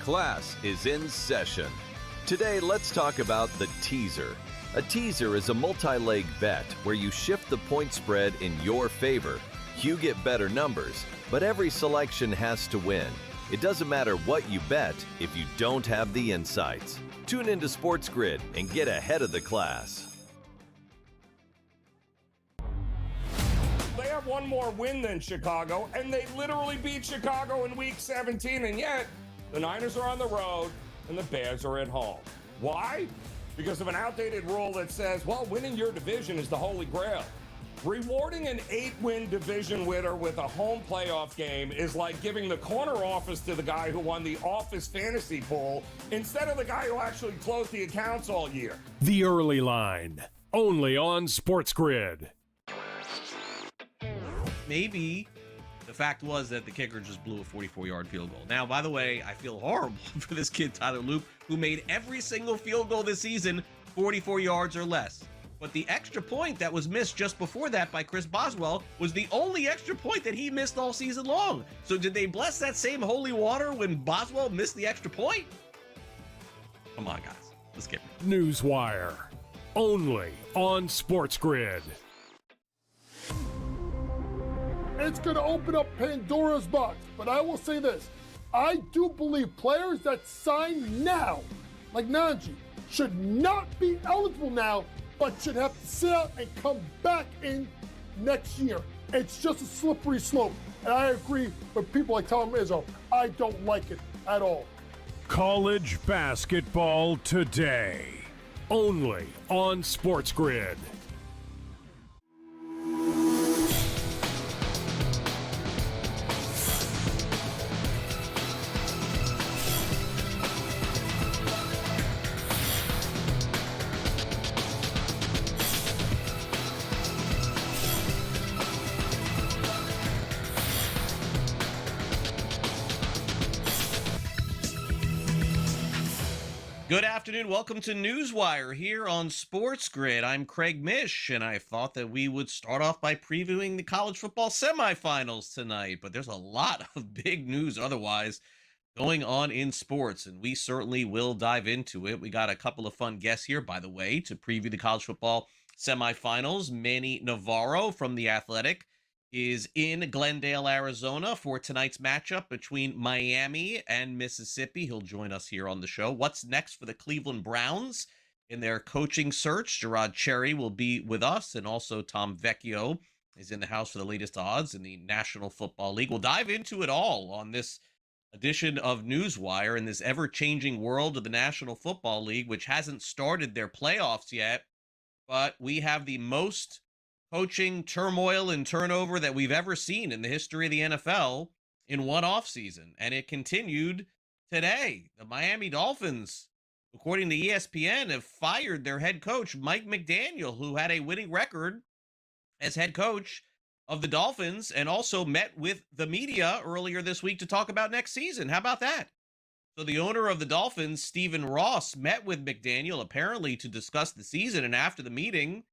Class is in session. Today, let's talk about the teaser. A teaser is a multi-leg bet where you shift the point spread in your favor. You get better numbers, but every selection has to win. It doesn't matter what you bet if you don't have the insights. Tune into SportsGrid and get ahead of the class. They have one more win than Chicago, and they literally beat Chicago in Week 17, and yet the Niners are on the road and the Bears are at home. Why? Because of an outdated rule that says, well, winning your division is the holy grail. Rewarding an 8-win division winner with a home playoff game is like giving the corner office to the guy who won the office fantasy pool instead of the guy who actually closed the accounts all year. The Early Line, only on SportsGrid. Maybe the fact was that the kicker just blew a 44-yard field goal. Now, by the way, I feel horrible for this kid, Tyler Loop, who made every single field goal this season 44 yards or less. But the extra point that was missed just before that by Chris Boswell was the only extra point that he missed all season long. So did they bless that same holy water when Boswell missed the extra point? Come on, guys. Let's get it. NewsWire, only on SportsGrid. It's going to open up Pandora's box, but I will say this. I do believe players that sign now, like Najee, should not be eligible now, but should have to sit out and come back in next year. It's just a slippery slope, and I agree with people like Tom Izzo. I don't like it at all. College basketball today, only on SportsGrid. Good afternoon. Welcome to NewsWire here on SportsGrid. I'm Craig Mish, and I thought that we would start off by previewing the college football semifinals tonight, but there's a lot of big news otherwise going on in sports, and we certainly will dive into it. We got a couple of fun guests here, by the way, to preview the college football semifinals. Manny Navarro from The Athletic is in Glendale, Arizona for tonight's matchup between Miami and Mississippi. He'll join us here on the show. What's next for the Cleveland Browns in their coaching search? Gerard Cherry will be with us, and also Tom Vecchio is in the house for the latest odds in the National Football League. We'll dive into it all on this edition of NewsWire in this ever-changing world of the National Football League, which hasn't started their playoffs yet, but we have the most coaching turmoil and turnover that we've ever seen in the history of the NFL in one offseason. And it continued today. The Miami Dolphins, according to ESPN, have fired their head coach, Mike McDaniel, who had a winning record as head coach of the Dolphins and also met with the media earlier this week to talk about next season. How about that? So the owner of the Dolphins, Stephen Ross, met with McDaniel apparently to discuss the season. And after the meeting,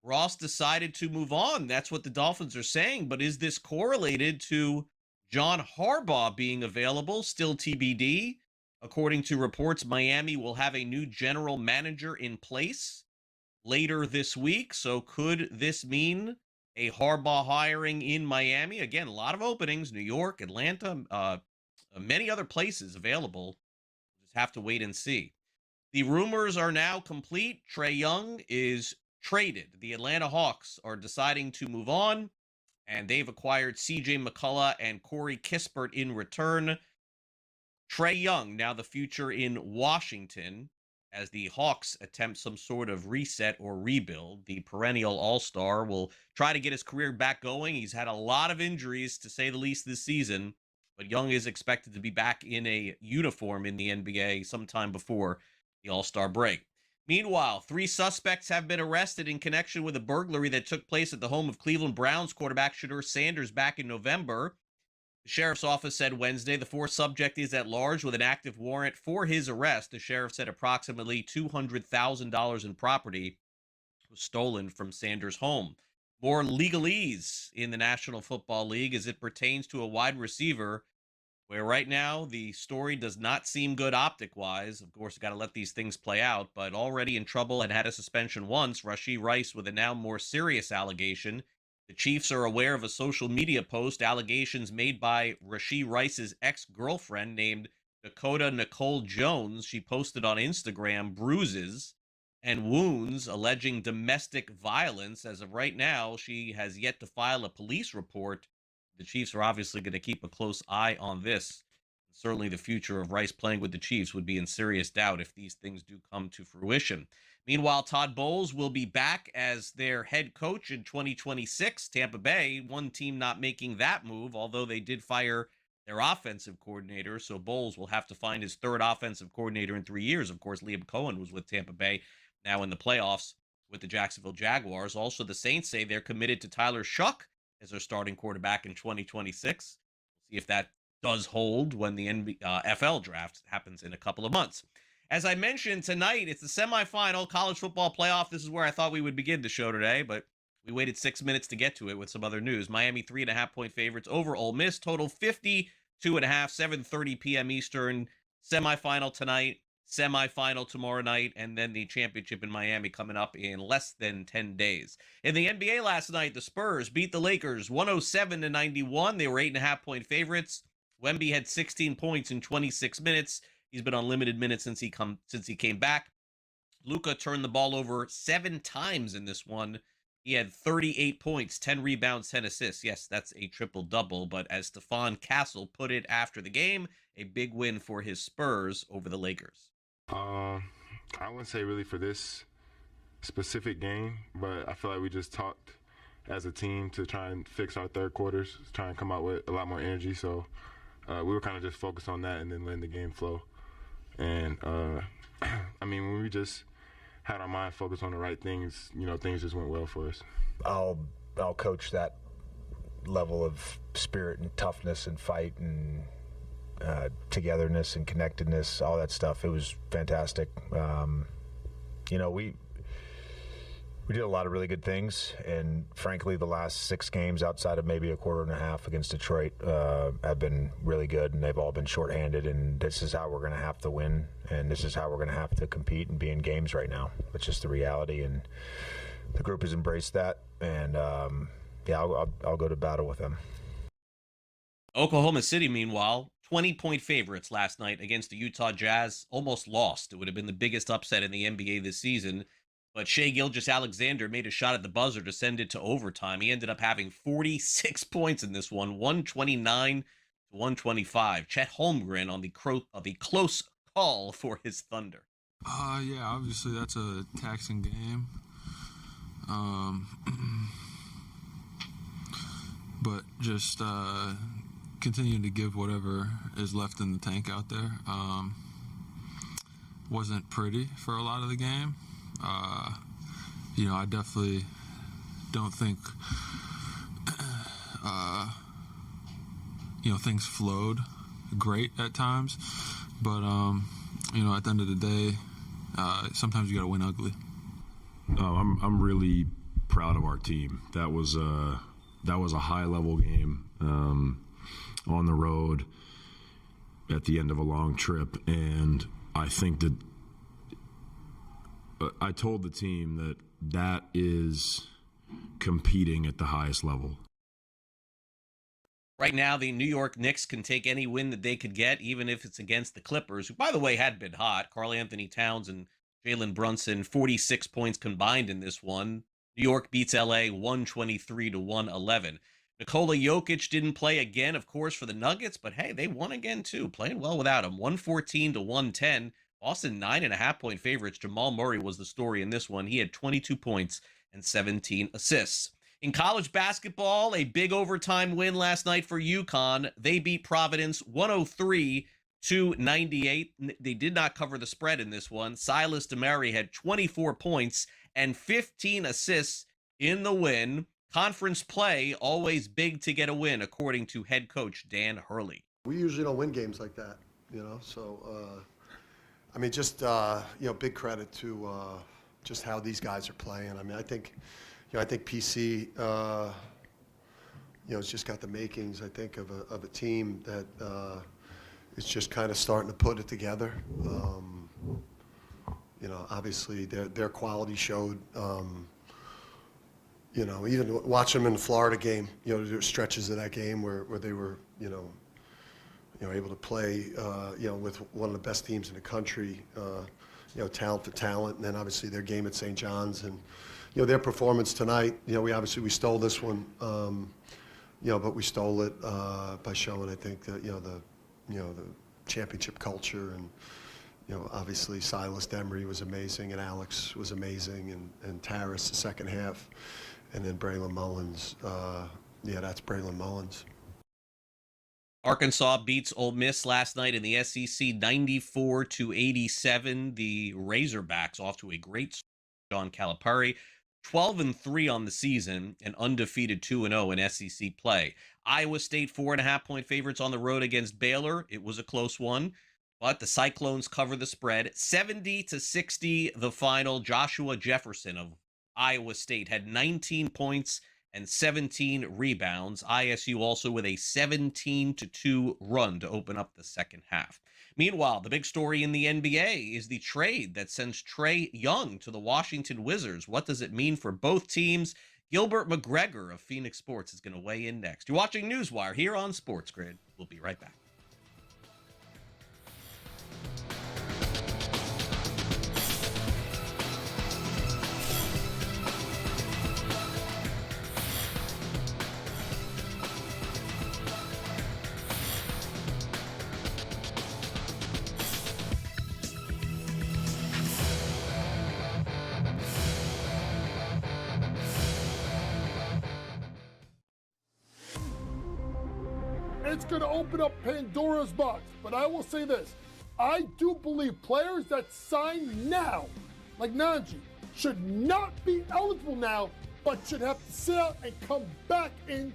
Ross decided to move on. That's what the Dolphins are saying. But is this correlated to John Harbaugh being available? Still TBD. According to reports, Miami will have a new general manager in place later this week. So could this mean a Harbaugh hiring in Miami? Again, a lot of openings, New York, Atlanta, many other places available. Just have to wait and see. The rumors are now complete. Trae Young is traded. The Atlanta Hawks are deciding to move on, and they've acquired C.J. McCullough and Corey Kispert in return. Trae Young, now the future in Washington, as the Hawks attempt some sort of reset or rebuild. The perennial all-star will try to get his career back going. He's had a lot of injuries, to say the least, this season, but Young is expected to be back in a uniform in the NBA sometime before the all-star break. Meanwhile, 3 suspects have been arrested in connection with a burglary that took place at the home of Cleveland Browns quarterback Shedeur Sanders back in November. The sheriff's office said Wednesday the 4th subject is at large with an active warrant for his arrest. The sheriff said approximately $200,000 in property was stolen from Sanders' home. More legalese in the National Football League as it pertains to a wide receiver where right now the story does not seem good optic-wise. Of course, got to let these things play out, but already in trouble and had a suspension once, Rashee Rice with a now more serious allegation. The Chiefs are aware of a social media post, allegations made by Rashee Rice's ex-girlfriend named Dakota Nicole Jones. She posted on Instagram bruises and wounds alleging domestic violence. As of right now, she has yet to file a police report. The Chiefs are obviously going to keep a close eye on this. Certainly the future of Rice playing with the Chiefs would be in serious doubt if these things do come to fruition. Meanwhile, Todd Bowles will be back as their head coach in 2026. Tampa Bay, one team not making that move, although they did fire their offensive coordinator, so Bowles will have to find his third offensive coordinator in 3 years. Of course, Liam Cohen was with Tampa Bay, now in the playoffs with the Jacksonville Jaguars. Also, the Saints say they're committed to Tyler Shuck as their starting quarterback in 2026. We'll see if that does hold when the NFL draft happens in a couple of months. As I mentioned, tonight, it's the semifinal college football playoff. This is where I thought we would begin the show today, but we waited 6 minutes to get to it with some other news. Miami 3.5-point favorites over Ole Miss. Total 52.5, 7:30 p.m. Eastern. Semifinal tonight, semifinal tomorrow night, and then the championship in Miami coming up in less than 10 days. In the NBA last night, the Spurs beat the Lakers 107-91. They were 8.5-point favorites. Wemby had 16 points in 26 minutes. He's been on limited minutes since he came back. Luka turned the ball over 7 times in this one. He had 38 points, 10 rebounds, 10 assists. Yes, that's a triple-double, but as Stephon Castle put it after the game, a big win for his Spurs over the Lakers. I wouldn't say really for this specific game, but I feel like we just talked as a team to try and fix our third quarters, try and come out with a lot more energy. So we were kind of just focused on that and then letting the game flow. And, I mean, when we just had our mind focused on the right things, you know, things just went well for us. I'll coach that level of spirit and toughness and fight and togetherness and connectedness, all that stuff. It was fantastic. You know, we did a lot of really good things, and frankly, the last 6 games outside of maybe a quarter and a half against Detroit have been really good, and they've all been shorthanded, and this is how we're going to have to win, and this is how we're going to have to compete and be in games right now. It's just the reality, and the group has embraced that, and yeah, I'll go to battle with them. Oklahoma City, meanwhile, 20-point favorites last night against the Utah Jazz, almost lost. It would have been the biggest upset in the NBA this season. But Shai Gilgeous-Alexander made a shot at the buzzer to send it to overtime. He ended up having 46 points in this one, 129-125. Chet Holmgren on the close call for his Thunder. Yeah, obviously that's a taxing game. But just continue to give whatever is left in the tank out there. Wasn't pretty for a lot of the game. You know, I definitely don't think, you know, things flowed great at times. But, you know, at the end of the day, sometimes you got to win ugly. I'm really proud of our team. That was a high-level game on the road at the end of a long trip, and I think that I told the team that is competing at the highest level. Right now, the New York Knicks can take any win that they could get, even if it's against the Clippers, who, by the way, had been hot. Karl Anthony Towns and Jalen Brunson, 46 points combined in this one. New York beats LA 123-111. Nikola Jokic didn't play again, of course, for the Nuggets, but hey, they won again too, playing well without him. 114-110. Boston 9.5-point favorites. Jamal Murray was the story in this one. He had 22 points and 17 assists. In college basketball, a big overtime win last night for UConn. They beat Providence 103-98. They did not cover the spread in this one. Silas DeMary had 24 points and 15 assists in the win. Conference play, always big to get a win, according to head coach Dan Hurley. We usually don't win games like that, you know, so, I mean, just, you know, big credit to just how these guys are playing. I mean, I think PC, you know, has just got the makings, I think, of a team that, it's just kind of starting to put it together. You know, obviously their quality showed. You know, even watching them in the Florida game, you know, there were stretches of that game where they were, you know, able to play, you know, with one of the best teams in the country, you know, talent for talent, and then obviously their game at St. John's, and you know their performance tonight. You know, we stole this one, you know, but we stole it by showing, I think, that the championship culture, and you know, obviously Silas Demery was amazing, and Alex was amazing, and Taris the second half, and then Braylon Mullins. Yeah, that's Braylon Mullins. Arkansas beats Ole Miss last night in the SEC 94-87. The Razorbacks off to a great start. John Calipari, 12-3 on the season and undefeated 2-0 in SEC play. Iowa State 4.5-point favorites on the road against Baylor. It was a close one, but the Cyclones cover the spread. 70-60 the final. Joshua Jefferson of Iowa State had 19 points and 17 rebounds. ISU also with a 17-2 run to open up the second half. Meanwhile, the big story in the NBA is the trade that sends Trae Young to the Washington Wizards. What does it mean for both teams? Gilbert McGregor of Phoenix Sports is going to weigh in next. You're watching NewsWire here on SportsGrid. We'll be right back. It's going to open up Pandora's box. But I will say this. I do believe players that sign now, like Najee, should not be eligible now, but should have to sit out and come back in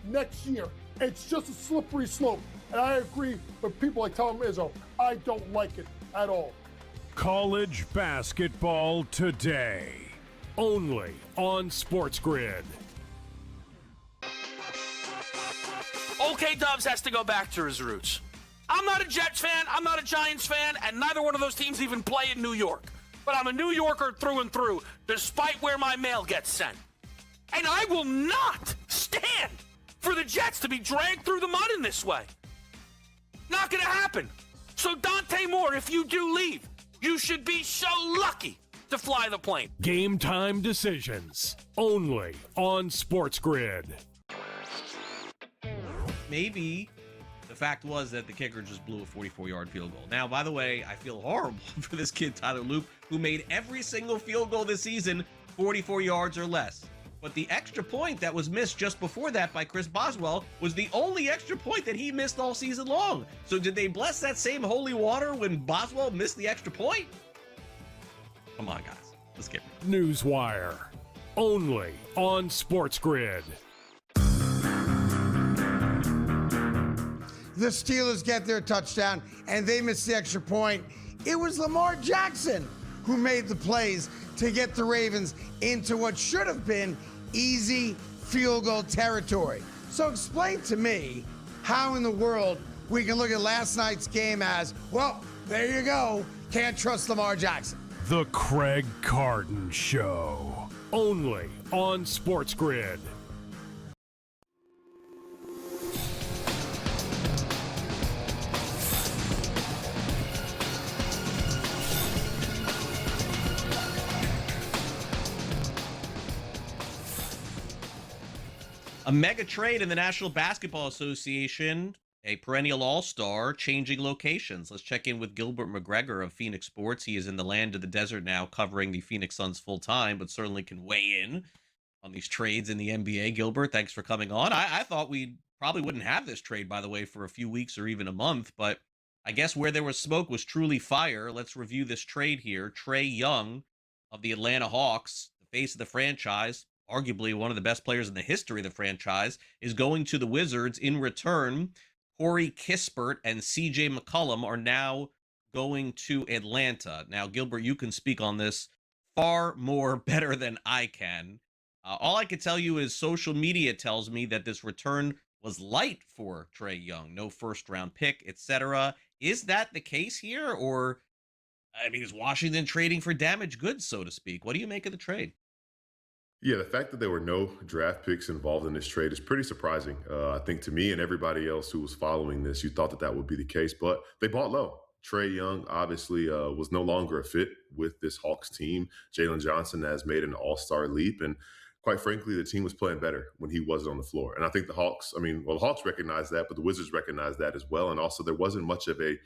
next year. It's just a slippery slope. And I agree with people like Tom Izzo. I don't like it at all. College basketball today, only on SportsGrid. OK Dubs has to go back to his roots. I'm not a Jets fan, I'm not a Giants fan, and neither one of those teams even play in New York. But I'm a New Yorker through and through, despite where my mail gets sent. And I will not stand for the Jets to be dragged through the mud in this way. Not gonna happen. So Dante Moore, if you do leave, you should be so lucky to fly the plane. Game time decisions, only on SportsGrid. Maybe the fact was that the kicker just blew a 44-yard field goal. Now, by the way, I feel horrible for this kid, Tyler Loop, who made every single field goal this season 44 yards or less. But the extra point that was missed just before that by Chris Boswell was the only extra point that he missed all season long. So did they bless that same holy water when Boswell missed the extra point? Come on, guys. Let's get it. NewsWire, only on SportsGrid. The Steelers get their touchdown, and they miss the extra point. It was Lamar Jackson who made the plays to get the Ravens into what should have been easy field goal territory. So explain to me how in the world we can look at last night's game as, well, there you go, can't trust Lamar Jackson. The Craig Carton Show, only on SportsGrid. A mega trade in the National Basketball Association, a perennial all-star, changing locations. Let's check in with Gilbert McGregor of Phoenix Sports. He is in the land of the desert now, covering the Phoenix Suns full-time, but certainly can weigh in on these trades in the NBA. Gilbert, thanks for coming on. I thought we probably wouldn't have this trade, by the way, for a few weeks or even a month, but I guess where there was smoke was truly fire. Let's review this trade here. Trae Young of the Atlanta Hawks, the face of the franchise, arguably one of the best players in the history of the franchise, is going to the Wizards. In return, Corey Kispert and CJ McCollum are now going to Atlanta. Now, Gilbert, you can speak on this far more better than I can. All I can tell you is social media tells me that this return was light for Trae Young. No first round pick, etc. Is that the case here? Or, I mean, is Washington trading for damaged goods, so to speak? What do you make of the trade? Yeah, the fact that there were no draft picks involved in this trade is pretty surprising. I think to me and everybody else who was following this, you thought that that would be the case, but they bought low. Trae Young obviously was no longer a fit with this Hawks team. Jalen Johnson has made an all-star leap, and quite frankly, the team was playing better when he wasn't on the floor. And I think the Hawks, the Hawks recognized that, but the Wizards recognized that as well. And also, there wasn't much of a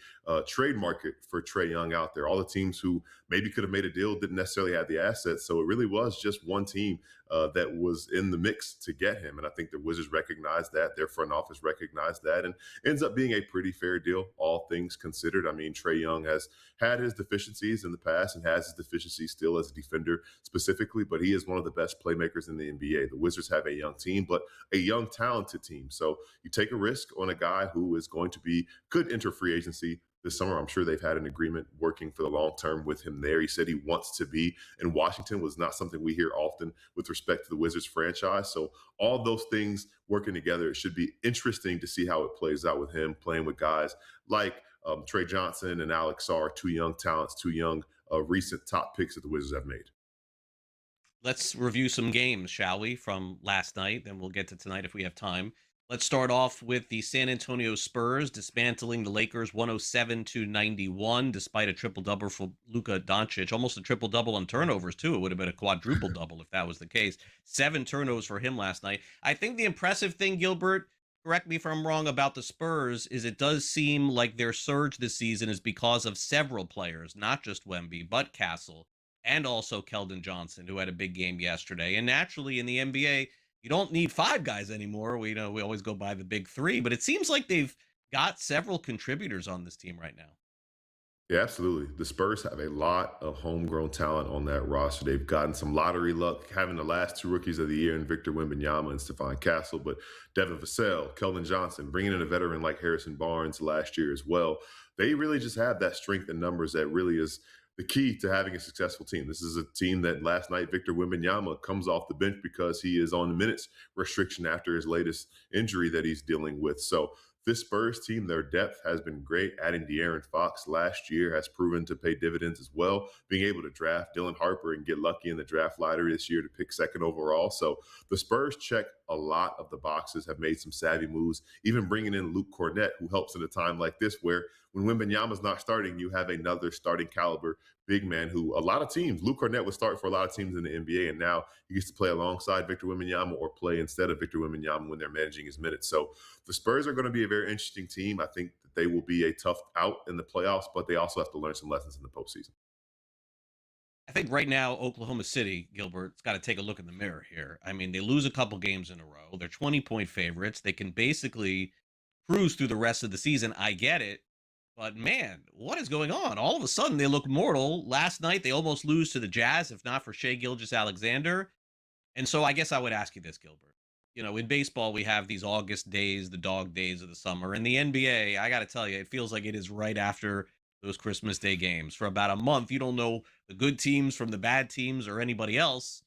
trade market for Trae Young out there. All the teams who maybe could have made a deal didn't necessarily have the assets. So it really was just one team that was in the mix to get him. And I think the Wizards recognized that. Their front office recognized that. And ends up being a pretty fair deal, all things considered. I mean, Trae Young has had his deficiencies in the past and has his deficiencies still as a defender specifically, but he is one of the best playmakers in the NBA. The Wizards have a young team, but a young, talented team. So you take a risk on a guy who is going to could enter free agency this summer. I'm sure they've had an agreement working for the long term with him there. He said he wants to be in Washington, was not something we hear often with respect to the Wizards franchise. So all those things working together, it should be interesting to see how it plays out with him playing with guys like Trae Johnson and Alex Sarr, two young talents, two young recent top picks that the Wizards have made. Let's review some games, shall we, from last night? Then we'll get to tonight if we have time. Let's start off with the San Antonio Spurs dismantling the Lakers 107-91, despite a triple-double for Luka Doncic. Almost a triple-double on turnovers, too. It would have been a quadruple-double if that was the case. 7 turnovers for him last night. I think the impressive thing, Gilbert, correct me if I'm wrong, about the Spurs, is it does seem like their surge this season is because of several players, not just Wemby, but Castle, and also Keldon Johnson, who had a big game yesterday. And naturally, in the NBA, you don't need 5 guys anymore. We always go by the big 3, but it seems like they've got several contributors on this team right now. Yeah, absolutely. The Spurs have a lot of homegrown talent on that roster. They've gotten some lottery luck having the last 2 rookies of the year in Victor Wembanyama and Stephon Castle, but Devin Vassell, Keldon Johnson, bringing in a veteran like Harrison Barnes last year as well. They really just have that strength in numbers that really is the key to having a successful team. This is a team that last night Victor Wembanyama comes off the bench because he is on the minutes restriction after his latest injury that he's dealing with. So this Spurs team, their depth has been great. Adding De'Aaron Fox last year has proven to pay dividends as well. Being able to draft Dylan Harper and get lucky in the draft lottery this year to pick 2nd overall. So the Spurs check a lot of the boxes, have made some savvy moves, even bringing in Luke Cornett, who helps in a time like this where when Wembanyama's not starting, you have another starting caliber big man who a lot of teams, Luke Cornett would start for a lot of teams in the NBA, and now he gets to play alongside Victor Wembanyama or play instead of Victor Wembanyama when they're managing his minutes. So the Spurs are going to be a very interesting team. I think that they will be a tough out in the playoffs, but they also have to learn some lessons in the postseason. I think right now, Oklahoma City, Gilbert's got to take a look in the mirror here. I mean, they lose a couple games in a row. They're 20-point favorites. They can basically cruise through the rest of the season. I get it. But man, what is going on? All of a sudden, they look mortal. Last night, they almost lose to the Jazz, if not for Shai Gilgeous-Alexander. And so I guess I would ask you this, Gilbert. You know, in baseball, we have these August days, the dog days of the summer. In the NBA, I got to tell you, it feels like it is right after those Christmas Day games. For about a month, you don't know the good teams from the bad teams or anybody else.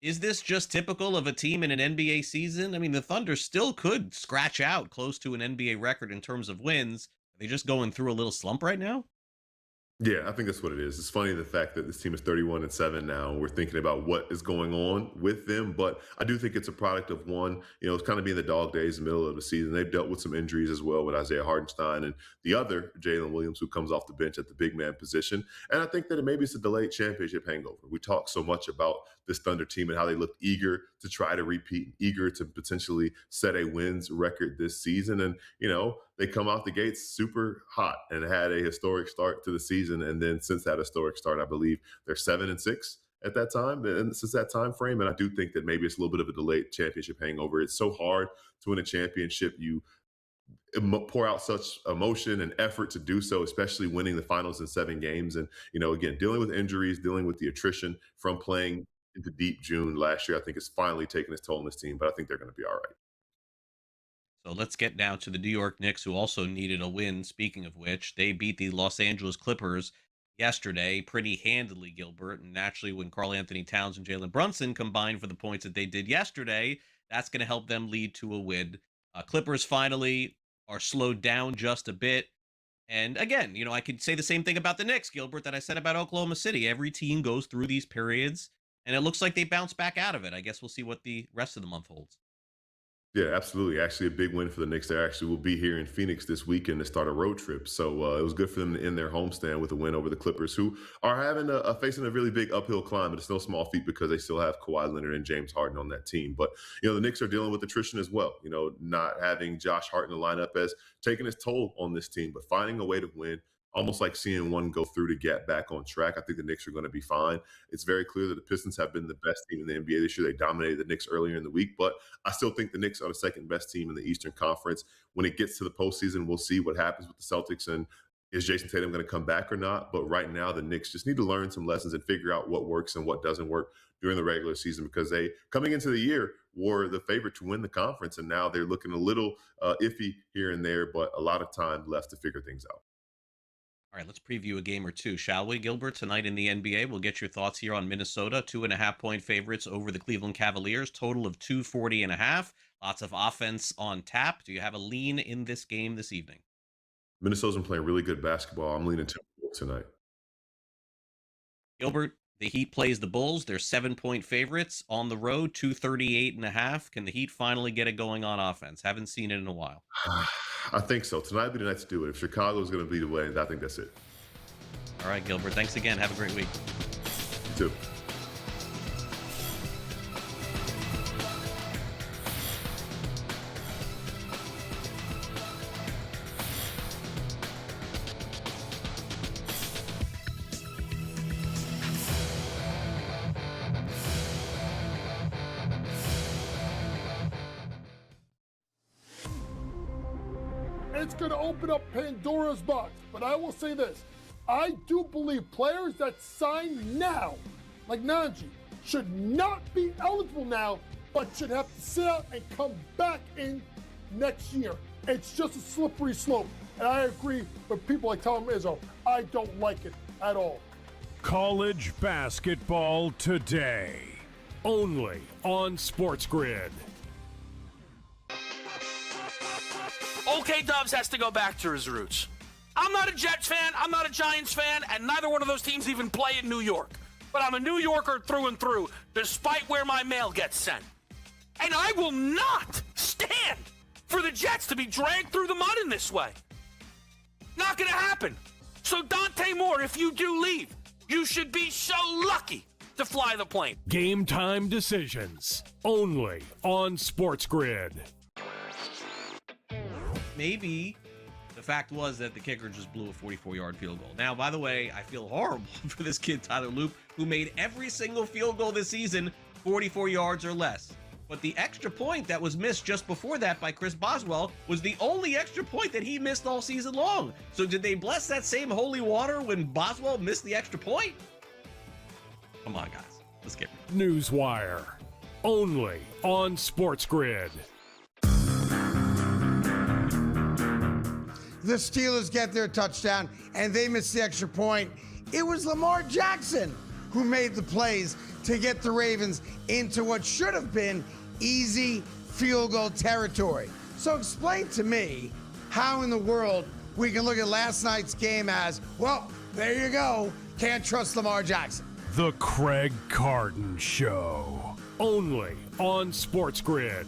Is this just typical of a team in an NBA season? I mean, the Thunder still could scratch out close to an NBA record in terms of wins. Are they just going through a little slump right now? Yeah, I think that's what it is. It's funny the fact that this team is 31-7 now. We're thinking about what is going on with them, but I do think it's a product of one, it's kind of being the dog days in the middle of the season. They've dealt with some injuries as well with Isaiah Hartenstein and the other Jalen Williams, who comes off the bench at the big man position. And I think that maybe it's a delayed championship hangover. We talk so much about this Thunder team and how they look eager to try to repeat, eager to potentially set a wins record this season. And, they come out the gates super hot and had a historic start to the season. And then since that historic start, I believe they're 7-6 at that time. And since that time frame, and I do think that maybe it's a little bit of a delayed championship hangover. It's so hard to win a championship. You pour out such emotion and effort to do so, especially winning the finals in 7 games. And, again, dealing with injuries, dealing with the attrition from playing into deep June last year, I think it's finally taken its toll on this team, but I think they're going to be all right. So let's get down to the New York Knicks, who also needed a win. Speaking of which, they beat the Los Angeles Clippers yesterday pretty handily, Gilbert. And naturally, when Karl Anthony Towns and Jalen Brunson combined for the points that they did yesterday, that's going to help them lead to a win Clippers finally are slowed down just a bit. And again, I could say the same thing about the Knicks, Gilbert, that I said about Oklahoma City. Every team goes through these periods, and it looks like they bounce back out of it. I guess we'll see what the rest of the month holds. Yeah, absolutely. Actually, a big win for the Knicks. They actually will be here in Phoenix this weekend to start a road trip. So it was good for them to end their homestand with a win over the Clippers, who are having facing a really big uphill climb. But it's no small feat because they still have Kawhi Leonard and James Harden on that team. But the Knicks are dealing with attrition as well. Not having Josh Hart in the lineup has taken its toll on this team. But finding a way to win, almost like seeing one go through to get back on track. I think the Knicks are going to be fine. It's very clear that the Pistons have been the best team in the NBA this year. They dominated the Knicks earlier in the week, but I still think the Knicks are the second best team in the Eastern Conference. When it gets to the postseason, we'll see what happens with the Celtics and is Jason Tatum going to come back or not? But right now, the Knicks just need to learn some lessons and figure out what works and what doesn't work during the regular season, because they, coming into the year, were the favorite to win the conference, and now they're looking a little iffy here and there, but a lot of time left to figure things out. All right, let's preview a game or two, shall we, Gilbert? Tonight in the NBA, we'll get your thoughts here on Minnesota, 2.5-point favorites over the Cleveland Cavaliers, total of 240.5. Lots of offense on tap. Do you have a lean in this game this evening? Minnesota's been playing really good basketball. I'm leaning Timberwolves tonight. Gilbert, the Heat plays the Bulls. They're 7-point favorites on the road, 238.5. Can the Heat finally get it going on offense? Haven't seen it in a while. I think so. Tonight will be the night to do it. If Chicago's going to be the way, I think that's it. All right, Gilbert. Thanks again. Have a great week. You too. It's going to open up Pandora's box. But I will say this. I do believe players that sign now, like Nanji, should not be eligible now, but should have to sit out and come back in next year. It's just a slippery slope. And I agree with people like Tom Izzo. I don't like it at all. College basketball today, only on SportsGrid. OK Dubs has to go back to his roots. I'm not a Jets fan, I'm not a Giants fan, and neither one of those teams even play in New York. But I'm a New Yorker through and through, despite where my mail gets sent. And I will not stand for the Jets to be dragged through the mud in this way. Not gonna happen. So Dante Moore, if you do leave, you should be so lucky to fly the plane. Game time decisions, only on SportsGrid. Maybe the fact was that the kicker just blew a 44-yard field goal. Now, by the way, I feel horrible for this kid, Tyler Loop, who made every single field goal this season 44 yards or less. But the extra point that was missed just before that by Chris Boswell was the only extra point that he missed all season long. So did they bless that same holy water when Boswell missed the extra point? Come on, guys. Let's get it. NewsWire, only on SportsGrid. The Steelers get their touchdown, and they miss the extra point. It was Lamar Jackson who made the plays to get the Ravens into what should have been easy field goal territory. So explain to me how in the world we can look at last night's game as, well, there you go, can't trust Lamar Jackson. The Craig Carton Show, only on SportsGrid.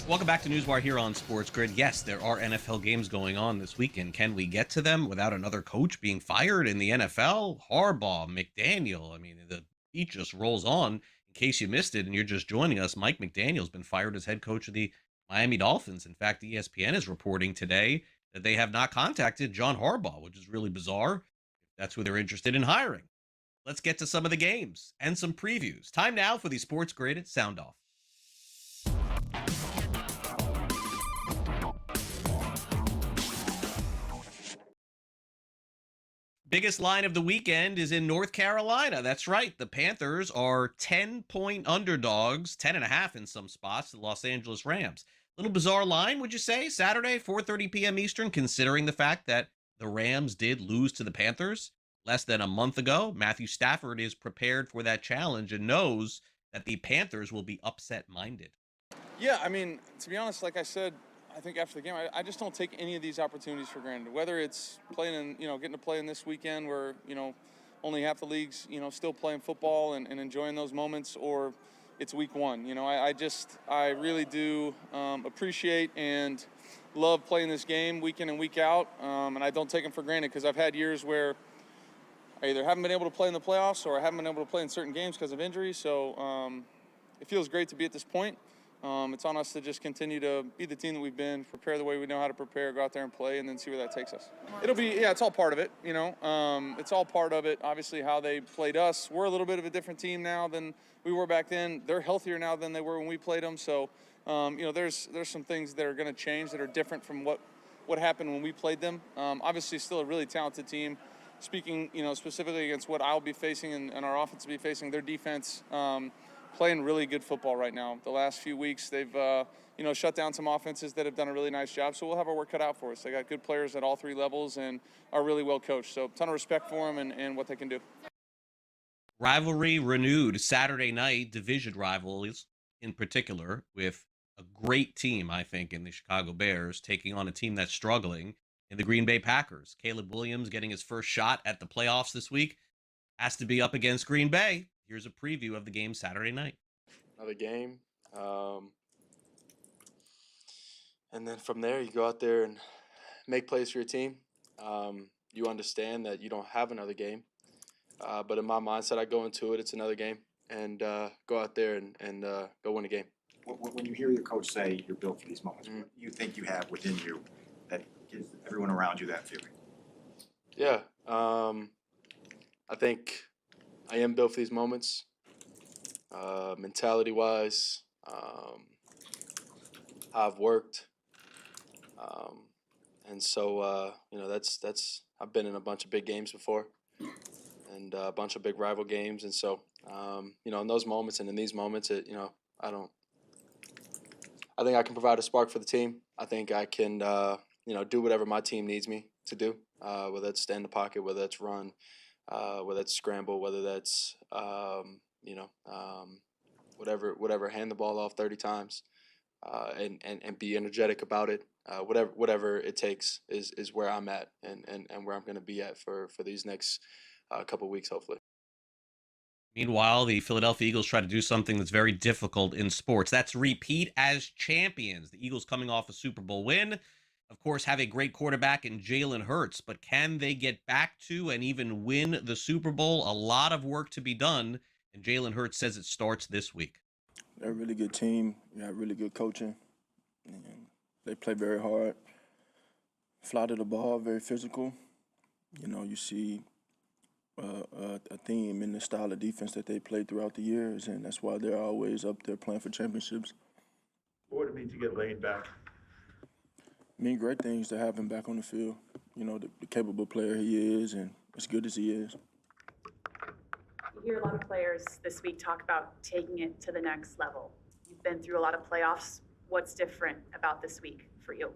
Welcome back to NewsWire here on SportsGrid. Yes, there are NFL games going on this weekend. Can we get to them without another coach being fired in the NFL? Harbaugh, McDaniel. I mean, the beat just rolls on. In case you missed it and you're just joining us, Mike McDaniel's been fired as head coach of the Miami Dolphins. In fact, ESPN is reporting today that they have not contacted John Harbaugh, which is really bizarre. That's who they're interested in hiring. Let's get to some of the games and some previews. Time now for the SportsGrid Sound Off. Biggest line of the weekend is in North Carolina. That's right. The Panthers are 10-point underdogs, 10.5 in some spots, the Los Angeles Rams. Little bizarre line, would you say? Saturday, 4:30 p.m. Eastern, considering the fact that the Rams did lose to the Panthers less than a month ago. Matthew Stafford is prepared for that challenge and knows that the Panthers will be upset-minded. Yeah, I mean, to be honest, like I said, I think after the game, I just don't take any of these opportunities for granted. Whether it's playing in, getting to play in this weekend where, only half the league's, still playing football and enjoying those moments, or it's week one. I really do appreciate and love playing this game week in and week out, and I don't take them for granted because I've had years where I either haven't been able to play in the playoffs or I haven't been able to play in certain games because of injury. So it feels great to be at this point. It's on us to just continue to be the team that we've been, prepare the way we know how to prepare, go out there and play, and then see where that takes us. It's all part of it, It's all part of it, obviously, how they played us. We're a little bit of a different team now than we were back then. They're healthier now than they were when we played them. So, there's some things that are going to change that are different from what happened when we played them. Obviously, still a really talented team. Speaking, specifically against what I'll be facing and our offense will be facing, their defense playing really good football right now. The last few weeks, they've, shut down some offenses that have done a really nice job. So we'll have our work cut out for us. They got good players at all three levels and are really well coached. So a ton of respect for them and what they can do. Rivalry renewed Saturday night, division rivals in particular, with a great team, I think, in the Chicago Bears taking on a team that's struggling in the Green Bay Packers. Caleb Williams getting his first shot at the playoffs this week has to be up against Green Bay. Here's a preview of the game Saturday night. Another game. And then from there, you go out there and make plays for your team. You understand that you don't have another game. But in my mindset, I go into it, it's another game, and go out there and go win a game. When you hear your coach say you're built for these moments, what do you think you have within you that gives everyone around you that feeling? Yeah. I think I am built for these moments, mentality-wise, how I've worked. And so, that's I've been in a bunch of big games before and a bunch of big rival games. And so, in those moments and in these moments, I think I can provide a spark for the team. I think I can, do whatever my team needs me to do, whether that's stay in the pocket, whether that's run, whether that's scramble, whether that's, whatever, hand the ball off 30 times and be energetic about it. Whatever it takes is where I'm at and where I'm going to be at for these next couple weeks, hopefully. Meanwhile, the Philadelphia Eagles try to do something that's very difficult in sports. That's repeat as champions. The Eagles coming off a Super Bowl win, of course, have a great quarterback in Jalen Hurts, but can they get back to and even win the Super Bowl? A lot of work to be done, and Jalen Hurts says it starts this week. They're a really good team. You have really good coaching. And they play very hard, fly to the ball, very physical. You see a theme in the style of defense that they play throughout the years, and that's why they're always up there playing for championships. What would it mean to get laid back? Great things to have him back on the field. The capable player he is, and as good as he is. You hear a lot of players this week talk about taking it to the next level. You've been through a lot of playoffs. What's different about this week for you?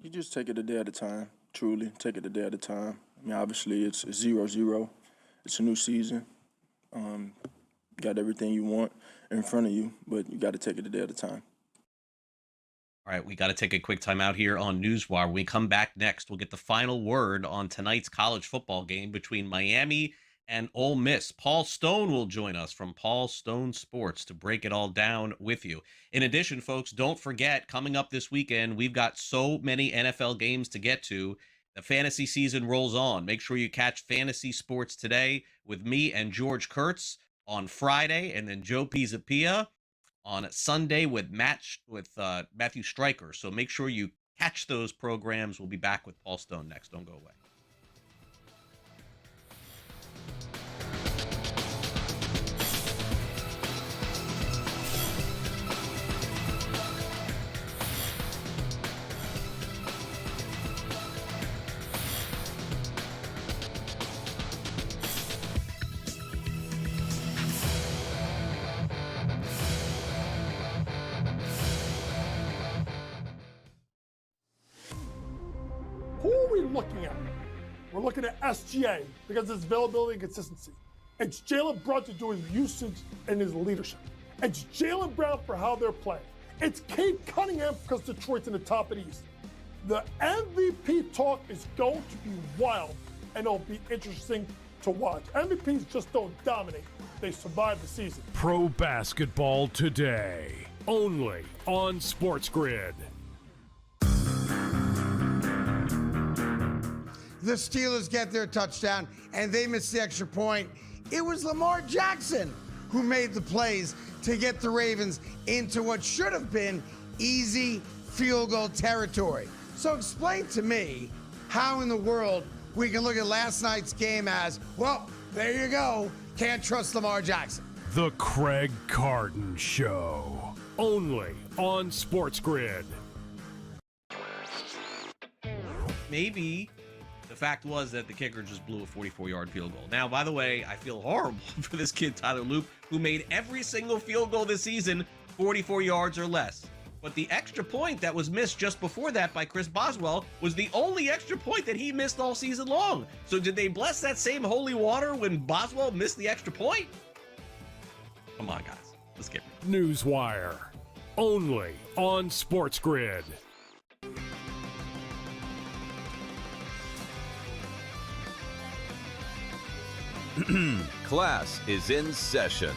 You just take it a day at a time, truly. Take it a day at a time. Obviously, it's 0-0. It's a new season. Got everything you want in front of you, but you got to take it a day at a time. All right, we got to take a quick time out here on NewsWire. When we come back next, we'll get the final word on tonight's college football game between Miami and Ole Miss. Paul Stone will join us from Paul Stone Sports to break it all down with you. In addition, folks, don't forget, coming up this weekend, we've got so many NFL games to get to. The fantasy season rolls on. Make sure you catch Fantasy Sports Today with me and George Kurtz on Friday, and then Joe Pisapia on Sunday with Matthew Stryker. So make sure you catch those programs. We'll be back with Paul Stone next. Don't go away. Who are we looking at? We're looking at SGA because of his availability and consistency. It's Jaylen Brown to do his usage and his leadership. It's Jaylen Brown for how they're playing. It's Cade Cunningham because Detroit's in the top of the East. The MVP talk is going to be wild, and it'll be interesting to watch. MVPs just don't dominate. They survive the season. Pro basketball today, only on SportsGrid. The Steelers get their touchdown, and they miss the extra point. It was Lamar Jackson who made the plays to get the Ravens into what should have been easy field goal territory. So explain to me how in the world we can look at last night's game as, well, there you go, can't trust Lamar Jackson. The Craig Carton Show, only on SportsGrid. Maybe the fact was that the kicker just blew a 44-yard field goal. Now, by the way, I feel horrible for this kid, Tyler Loop, who made every single field goal this season 44 yards or less. But the extra point that was missed just before that by Chris Boswell was the only extra point that he missed all season long. So did they bless that same holy water when Boswell missed the extra point? Come on, guys. Let's get it. NewsWire, only on SportsGrid. Class is in session.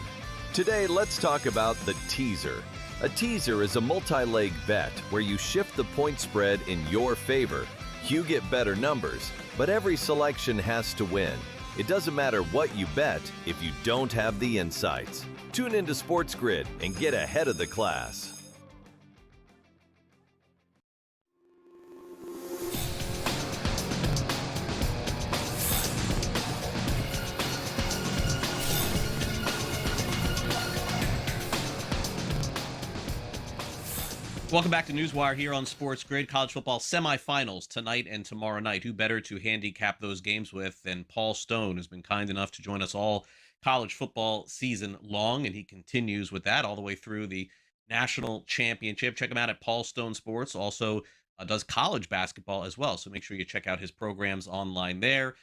Today, let's talk about the teaser. A teaser is a multi-leg bet where you shift the point spread in your favor. You get better numbers, but every selection has to win. It doesn't matter what you bet if you don't have the insights. Tune into SportsGrid and get ahead of the class. Welcome back to NewsWire here on SportsGrid. College football semifinals tonight and tomorrow night. Who better to handicap those games with than Paul Stone, who's been kind enough to join us all college football season long, and he continues with that all the way through the national championship. Check him out at Paul Stone Sports. Also does college basketball as well, so make sure you check out his programs online there.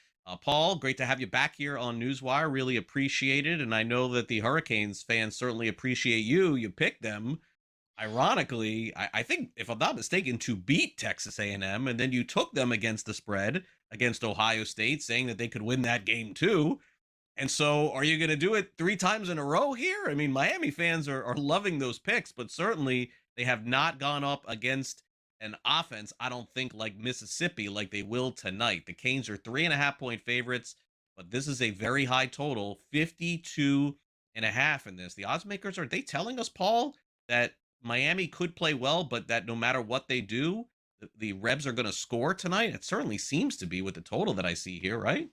Paul, great to have you back here on NewsWire. Really appreciate it, and I know that the Hurricanes fans certainly appreciate you. You picked them. Ironically, I think, if I'm not mistaken, to beat Texas A&M, and then you took them against the spread against Ohio State, saying that they could win that game too. And so are you going to do it 3 times in a row here? I mean, Miami fans are loving those picks, but certainly they have not gone up against an offense, I don't think, like Mississippi, like they will tonight. The Canes are 3.5-point favorites, but this is a very high total, 52.5 in this. The odds makers, are they telling us, Paul, that Miami could play well, but that no matter what they do, the Rebs are going to score tonight? It certainly seems to be with the total that I see here, right?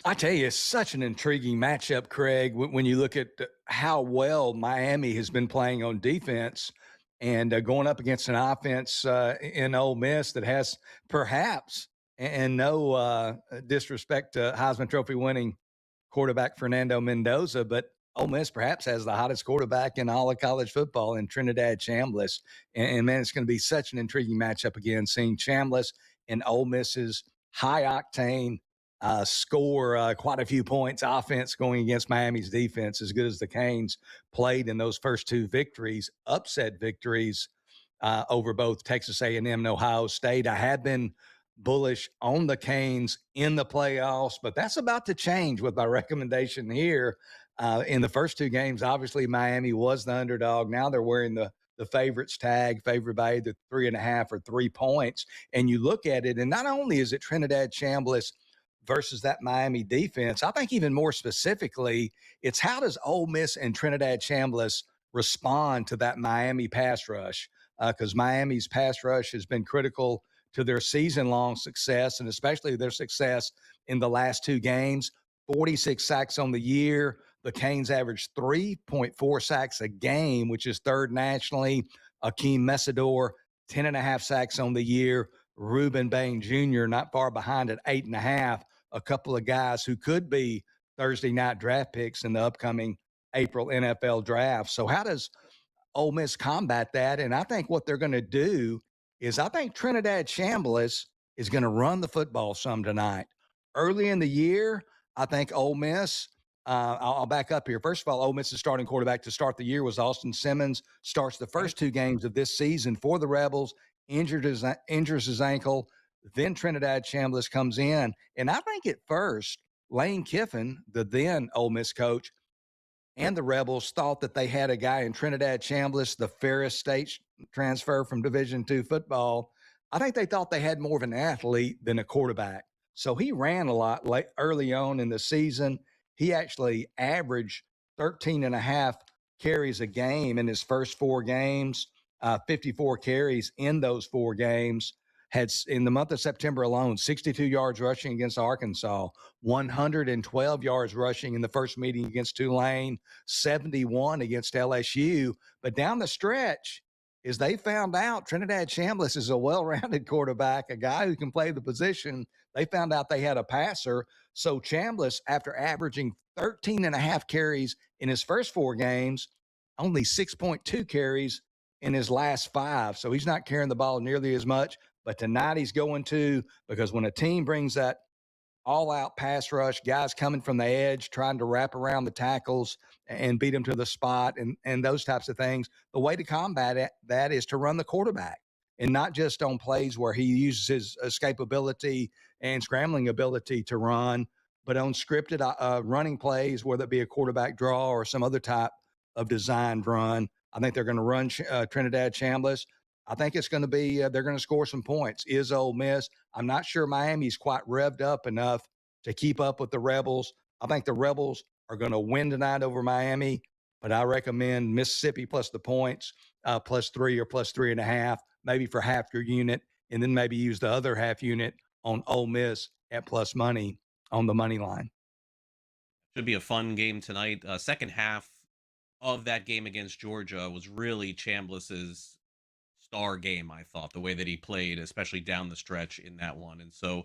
I tell you, it's such an intriguing matchup, Craig, when you look at how well Miami has been playing on defense and going up against an offense in Ole Miss that has perhaps, and no disrespect to Heisman Trophy winning quarterback Fernando Mendoza, but Ole Miss perhaps has the hottest quarterback in all of college football in Trinidad Chambliss. And man, it's going to be such an intriguing matchup again, seeing Chambliss and Ole Miss's high-octane score quite a few points offense going against Miami's defense, as good as the Canes played in those first 2 victories, upset victories over both Texas A&M and Ohio State. I had been bullish on the Canes in the playoffs, but that's about to change with my recommendation here. In the first 2 games, obviously Miami was the underdog. Now they're wearing the favorites tag, favored by either 3.5 or 3 points. And you look at it, and not only is it Trinidad Chambliss versus that Miami defense, I think even more specifically, it's how does Ole Miss and Trinidad Chambliss respond to that Miami pass rush? Because Miami's pass rush has been critical to their season-long success, and especially their success in the last 2 games. 46 sacks on the year. The Canes averaged 3.4 sacks a game, which is 3rd nationally. Akeem Mesidor, 10.5 sacks on the year. Reuben Bain Jr. not far behind at 8.5. A couple of guys who could be Thursday night draft picks in the upcoming April NFL draft. So how does Ole Miss combat that? And I think what they're going to do is, I think Trinidad Chambliss is going to run the football some tonight. Early in the year, I think Ole Miss, I'll back up here. First of all, Ole Miss's starting quarterback to start the year was Austin Simmons. Starts the first two games of this season for the Rebels, injures his ankle. Then Trinidad Chambliss comes in. And I think at first, Lane Kiffin, the then Ole Miss coach, and the Rebels thought that they had a guy in Trinidad Chambliss, the Ferris State transfer from Division II football. I think they thought they had more of an athlete than a quarterback. So he ran a lot early on in the season. He actually averaged 13 and a half carries a game in his first 4 games, 54 carries in those 4 games. Had in the month of September alone, 62 yards rushing against Arkansas, 112 yards rushing in the first meeting against Tulane, 71 against LSU. But down the stretch, as they found out Trinidad Chambliss is a well-rounded quarterback, a guy who can play the position, they found out they had a passer. So Chambliss, after averaging 13 and a half carries in his first 4 games, only 6.2 carries in his last 5. So he's not carrying the ball nearly as much. But tonight he's going to, because when a team brings that all-out pass rush, guys coming from the edge, trying to wrap around the tackles and beat them to the spot and those types of things, the way to combat that is to run the quarterback. And not just on plays where he uses his escapability and scrambling ability to run, but on scripted running plays, whether it be a quarterback draw or some other type of designed run. I think they're going to run Trinidad Chambliss. I think it's going to be they're going to score some points. Is Ole Miss. I'm not sure Miami's quite revved up enough to keep up with the Rebels. I think the Rebels are going to win tonight over Miami, but I recommend Mississippi plus the points, +3 or +3.5, maybe for half your unit, and then maybe use the other half unit on Ole Miss at plus money on the money line. Should be a fun game tonight. Second half of that game against Georgia was really Chambliss's star game, I thought, the way that he played, especially down the stretch in that one. And so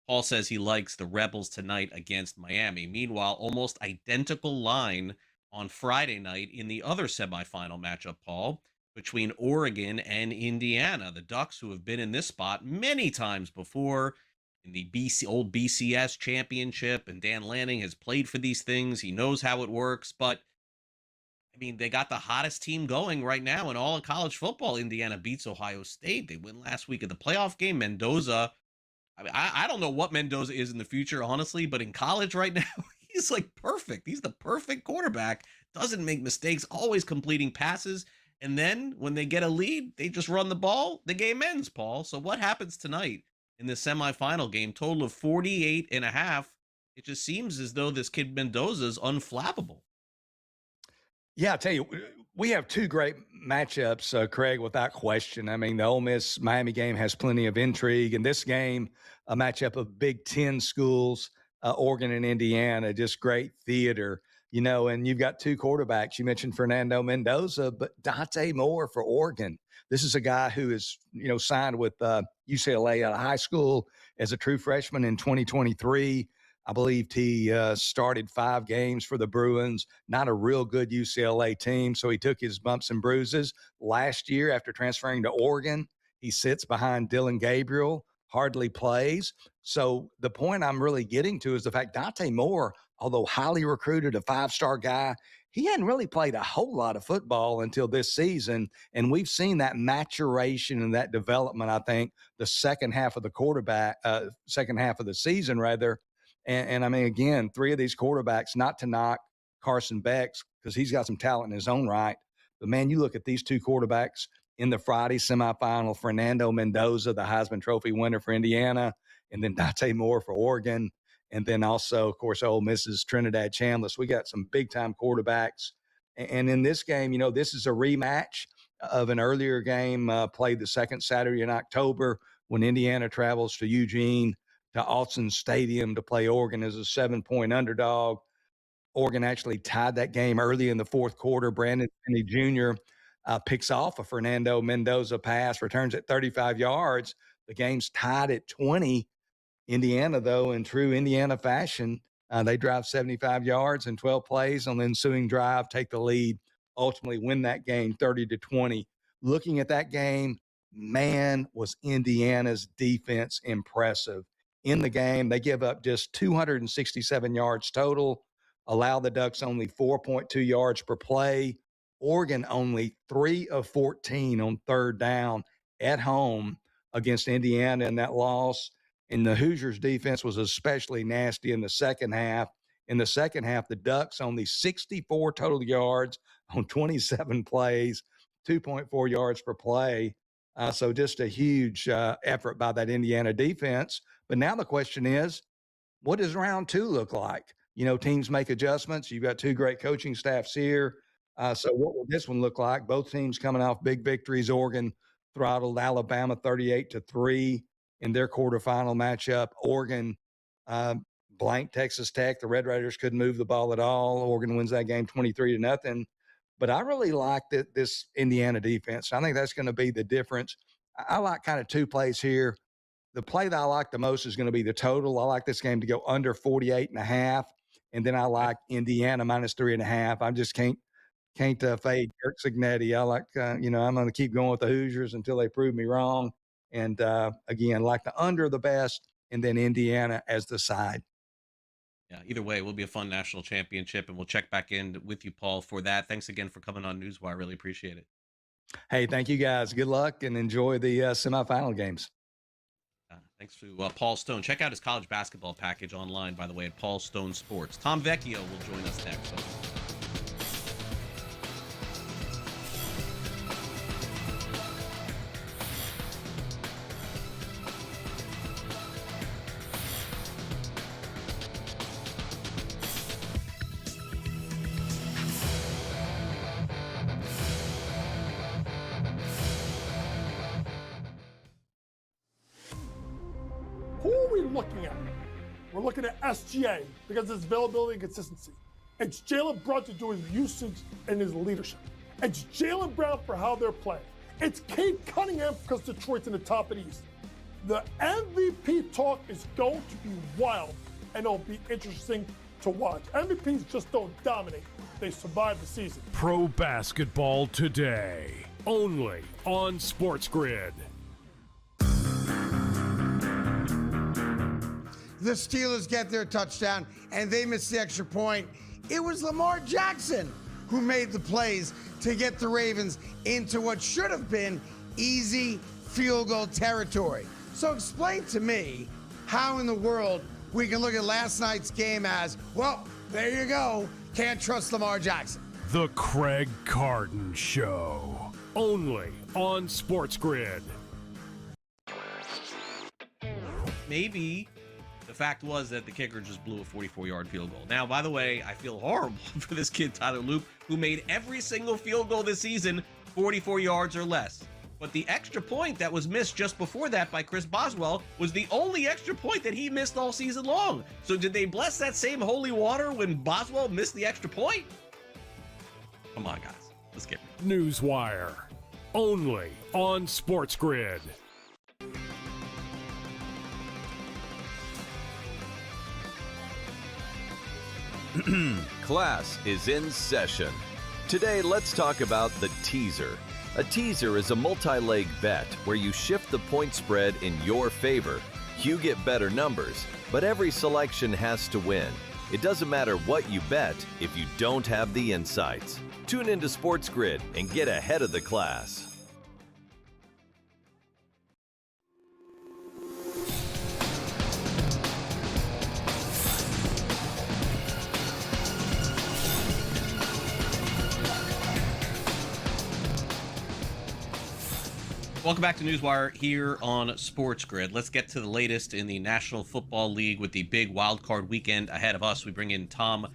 Paul says he likes the Rebels tonight against Miami. Meanwhile, almost identical line on Friday night in the other semifinal matchup, Paul, between Oregon and Indiana. The Ducks, who have been in this spot many times before in the old BCS championship, and Dan Lanning has played for these things. He knows how it works, but I mean, they got the hottest team going right now in all of college football. Indiana beats Ohio State. They win last week of the playoff game. Mendoza, I mean, I don't know what Mendoza is in the future, honestly, but in college right now, he's like perfect. He's the perfect quarterback. Doesn't make mistakes, always completing passes. And then when they get a lead, they just run the ball. The game ends, Paul. So what happens tonight in the semifinal game? Total of 48.5. It just seems as though this kid Mendoza is unflappable. Yeah, I'll tell you, we have 2 great matchups, Craig, without question. I mean, the Ole Miss-Miami game has plenty of intrigue. And this game, a matchup of Big Ten schools, Oregon and Indiana, just great theater. You know, and you've got 2 quarterbacks. You mentioned Fernando Mendoza, but Dante Moore for Oregon. This is a guy who is, signed with UCLA out of high school as a true freshman in 2023. I believe he started 5 games for the Bruins, not a real good UCLA team. So he took his bumps and bruises. Last year, after transferring to Oregon, he sits behind Dylan Gabriel, hardly plays. So the point I'm really getting to is the fact Dante Moore, although highly recruited, a 5-star guy, he hadn't really played a whole lot of football until this season. And we've seen that maturation and that development, I think, the second half of the season, rather. And I mean, again, 3 of these quarterbacks, not to knock Carson Beck's because he's got some talent in his own right. But, man, you look at these 2 quarterbacks in the Friday semifinal, Fernando Mendoza, the Heisman Trophy winner for Indiana, and then Dante Moore for Oregon. And then also, of course, Ole Miss's Trinidad Chambliss. We got some big-time quarterbacks. And in this game, this is a rematch of an earlier game played the second Saturday in October when Indiana travels to Eugene to Autzen Stadium to play Oregon as a 7-point underdog. Oregon actually tied that game early in the fourth quarter. Brandon Finney Jr. Picks off a Fernando Mendoza pass, returns at 35 yards. The game's tied at 20. Indiana, though, in true Indiana fashion, they drive 75 yards in 12 plays on the ensuing drive, take the lead, ultimately win that game 30-20. Looking at that game, man, was Indiana's defense impressive. In the game, they give up just 267 yards total, allow the Ducks only 4.2 yards per play. Oregon only 3 of 14 on third down at home against Indiana in that loss. And the Hoosiers defense was especially nasty in the second half. In the second half, the Ducks only 64 total yards on 27 plays, 2.4 yards per play. So just a huge effort by that Indiana defense. But now the question is, what does round two look like? You know, teams make adjustments. You've got two great coaching staffs here. So what will this one look like? Both teams coming off big victories. Oregon throttled Alabama 38-3 in their quarterfinal matchup. Oregon blanked Texas Tech. The Red Raiders couldn't move the ball at all. Oregon wins that game 23-0. But I really like this Indiana defense. I think that's going to be the difference. I like kind of two plays here. The play that I like the most is going to be the total. I like this game to go under 48.5. And then I like Indiana minus 3.5. I just can't fade Kirk Cignetti. I like, I'm going to keep going with the Hoosiers until they prove me wrong. And again, like the under the best, and then Indiana as the side. Yeah, either way, it will be a fun national championship, and we'll check back in with you, Paul, for that. Thanks again for coming on NewsWire. Really appreciate it. Hey, thank you guys. Good luck and enjoy the semifinal games. Thanks to Paul Stone. Check out his college basketball package online, by the way, at Paul Stone Sports. Tom Vecchio will join us next. Who are we looking at? We're looking at SGA because of his availability and consistency. It's Jalen Brunson doing his usage and his leadership. It's Jaylen Brown for how they're playing. It's Cade Cunningham because Detroit's in the top of the East. The MVP talk is going to be wild, and it'll be interesting to watch. MVPs just don't dominate. They survive the season. Pro basketball today, only on SportsGrid. The Steelers get their touchdown, and they miss the extra point. It was Lamar Jackson who made the plays to get the Ravens into what should have been easy field goal territory. So explain to me how in the world we can look at last night's game as, well, there you go, can't trust Lamar Jackson. The Craig Carton Show, only on SportsGrid. Maybe the fact was that the kicker just blew a 44-yard field goal. Now, by the way, I feel horrible for this kid, Tyler Luke, who made every single field goal this season 44 yards or less. But the extra point that was missed just before that by Chris Boswell was the only extra point that he missed all season long. So did they bless that same holy water when Boswell missed the extra point? Come on, guys. Let's get it. NewsWire, only on SportsGrid. Class is in session. Today, let's talk about the teaser. A teaser is a multi-leg bet where you shift the point spread in your favor. You get better numbers, but every selection has to win. It doesn't matter what you bet if you don't have the insights. Tune into SportsGrid and get ahead of the class. Welcome back to NewsWire here on SportsGrid. Let's get to the latest in the National Football League with the big wildcard weekend ahead of us. We bring in Tom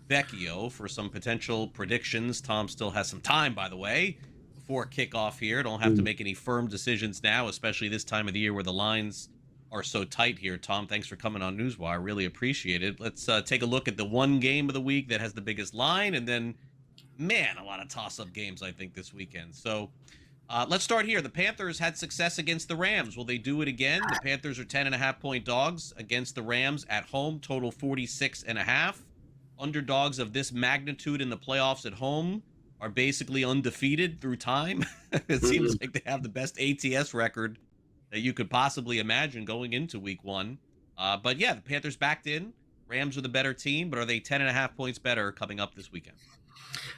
Vecchio for some potential predictions. Tom still has some time, by the way, before kickoff here. Don't have to make any firm decisions now, especially this time of the year where the lines are so tight here. Tom, thanks for coming on NewsWire. Really appreciate it. Let's take a look at the one game of the week that has the biggest line, and then, man, a lot of toss-up games, I think, this weekend. So let's start here. The Panthers had success against the Rams. Will they do it again? The Panthers are 10.5-point dogs against the Rams at home, total 46.5. Underdogs of this magnitude in the playoffs at home are basically undefeated through time. It seems like they have the best ATS record that you could possibly imagine going into week 1. But yeah, the Panthers backed in. Rams are the better team, but are they 10.5 points better coming up this weekend?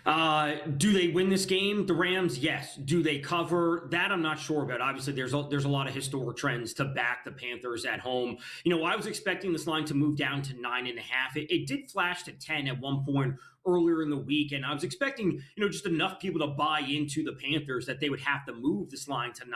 Do they win this game? The Rams, yes. Do they cover? That I'm not sure about. Obviously, there's a lot of historic trends to back the Panthers at home. I was expecting this line to move down to 9.5. It did flash to 10 at one point earlier in the week, and I was expecting, just enough people to buy into the Panthers that they would have to move this line to 9.5,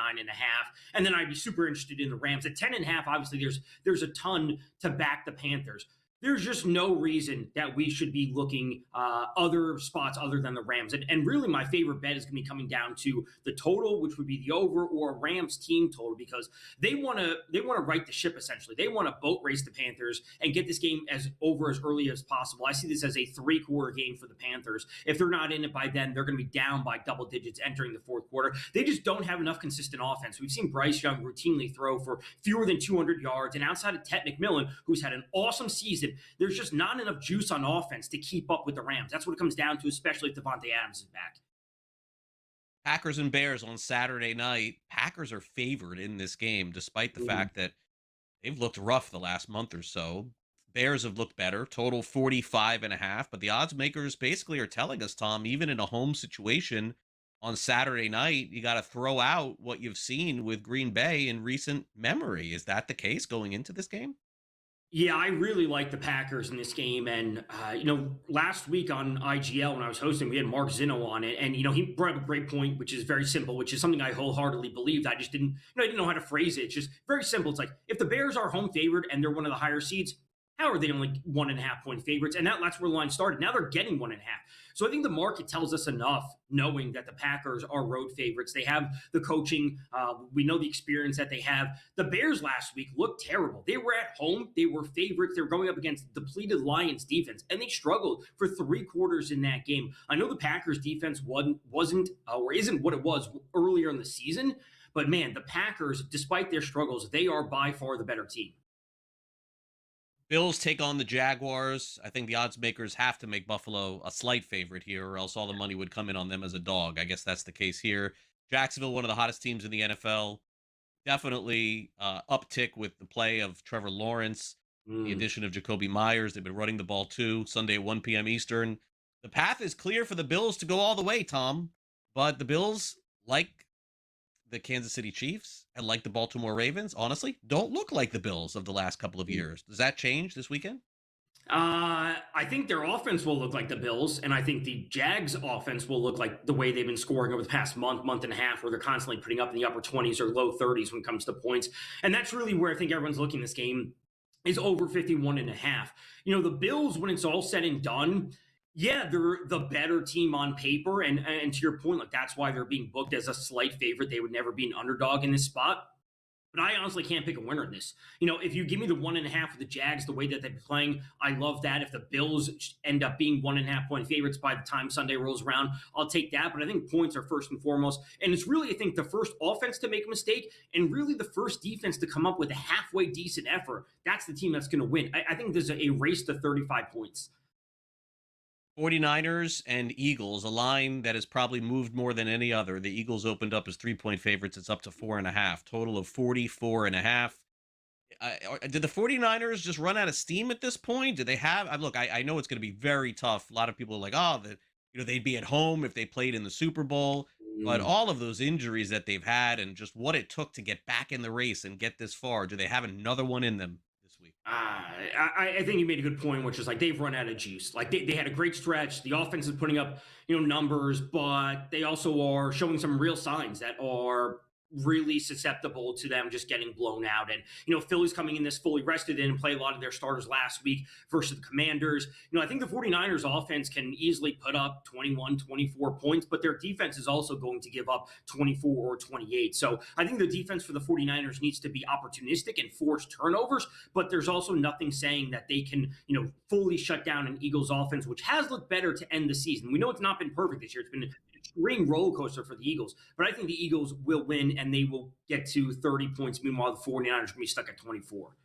and then I'd be super interested in the Rams at 10.5. Obviously, there's a ton to back the Panthers. There's just no reason that we should be looking other spots other than the Rams. And really my favorite bet is going to be coming down to the total, which would be the over, or a Rams team total, because they want to right the ship, essentially. They want to boat race the Panthers and get this game over as early as possible. I see this as a 3-quarter game for the Panthers. If they're not in it by then, they're going to be down by double digits entering the fourth quarter. They just don't have enough consistent offense. We've seen Bryce Young routinely throw for fewer than 200 yards, and outside of Ted McMillan, who's had an awesome season, there's just not enough juice on offense to keep up with the Rams. That's what it comes down to, especially if Devontae Adams is back. Packers and Bears on Saturday night. Packers are favored in this game, despite the fact that they've looked rough the last month or so. Bears have looked better, total 45.5, but the odds makers basically are telling us, Tom, even in a home situation on Saturday night, you got to throw out what you've seen with Green Bay in recent memory. Is that the case going into this game? Yeah, I really like the Packers in this game. And, last week on IGL when I was hosting, we had Mark Zinno on it. And, he brought up a great point, which is very simple, which is something I wholeheartedly believed. I just didn't know how to phrase it. It's just very simple. It's like, if the Bears are home favored and they're one of the higher seeds, how are they only 1.5 point favorites? And that's where the line started. Now they're getting 1.5. So I think the market tells us enough, knowing that the Packers are road favorites. They have the coaching. We know the experience that they have. The Bears last week looked terrible. They were at home. They were favorites. They were going up against depleted Lions defense, and they struggled for 3 quarters in that game. I know the Packers defense wasn't or isn't what it was earlier in the season, but man, the Packers, despite their struggles, they are by far the better team. Bills take on the Jaguars. I think the odds makers have to make Buffalo a slight favorite here, or else all the money would come in on them as a dog. I guess that's the case here. Jacksonville, one of the hottest teams in the NFL. Definitely uptick with the play of Trevor Lawrence, the addition of Jacoby Myers. They've been running the ball too. Sunday, 1 p.m. Eastern. The path is clear for the Bills to go all the way, Tom. But the Bills, like the Kansas City Chiefs and like the Baltimore Ravens, honestly, don't look like the Bills of the last couple of years. Does that change this weekend? I think their offense will look like the Bills, and I think the Jags offense will look like the way they've been scoring over the past month and a half, where they're constantly putting up in the upper 20s or low 30s when it comes to points. And that's really where I think everyone's looking this game is over 51.5. The Bills, when it's all said and done, yeah, they're the better team on paper, and to your point, like that's why they're being booked as a slight favorite. They would never be an underdog in this spot. But I honestly can't pick a winner in this. If you give me the 1.5 of the Jags, the way that they've been playing, I love that. If the Bills end up being 1.5 point favorites by the time Sunday rolls around, I'll take that. But I think points are first and foremost. And it's really, I think, the first offense to make a mistake and really the first defense to come up with a halfway decent effort. That's the team that's going to win. I think there's a race to 35 points. 49ers and Eagles, a line that has probably moved more than any other. The Eagles opened up as 3-point favorites. It's up to 4.5, total of 44.5. Did the 49ers just run out of steam at this point? Do they have, look, I know it's going to be very tough. A lot of people are like, they'd be at home if they played in the Super Bowl, but all of those injuries that they've had and just what it took to get back in the race and get this far, do they have another one in them this week? I think you made a good point, which is like they've run out of juice. Like they had a great stretch. The offense is putting up, numbers, but they also are showing some real signs that are really susceptible to them just getting blown out. And, Philly's coming in this fully rested and play a lot of their starters last week versus the Commanders. I think the 49ers offense can easily put up 21, 24 points, but their defense is also going to give up 24 or 28. So I think the defense for the 49ers needs to be opportunistic and force turnovers, but there's also nothing saying that they can, fully shut down an Eagles offense, which has looked better to end the season. We know it's not been perfect this year. It's been an extreme roller coaster for the Eagles, but I think the Eagles will win and they will get to 30 points. Meanwhile, the 49ers will be stuck at 24.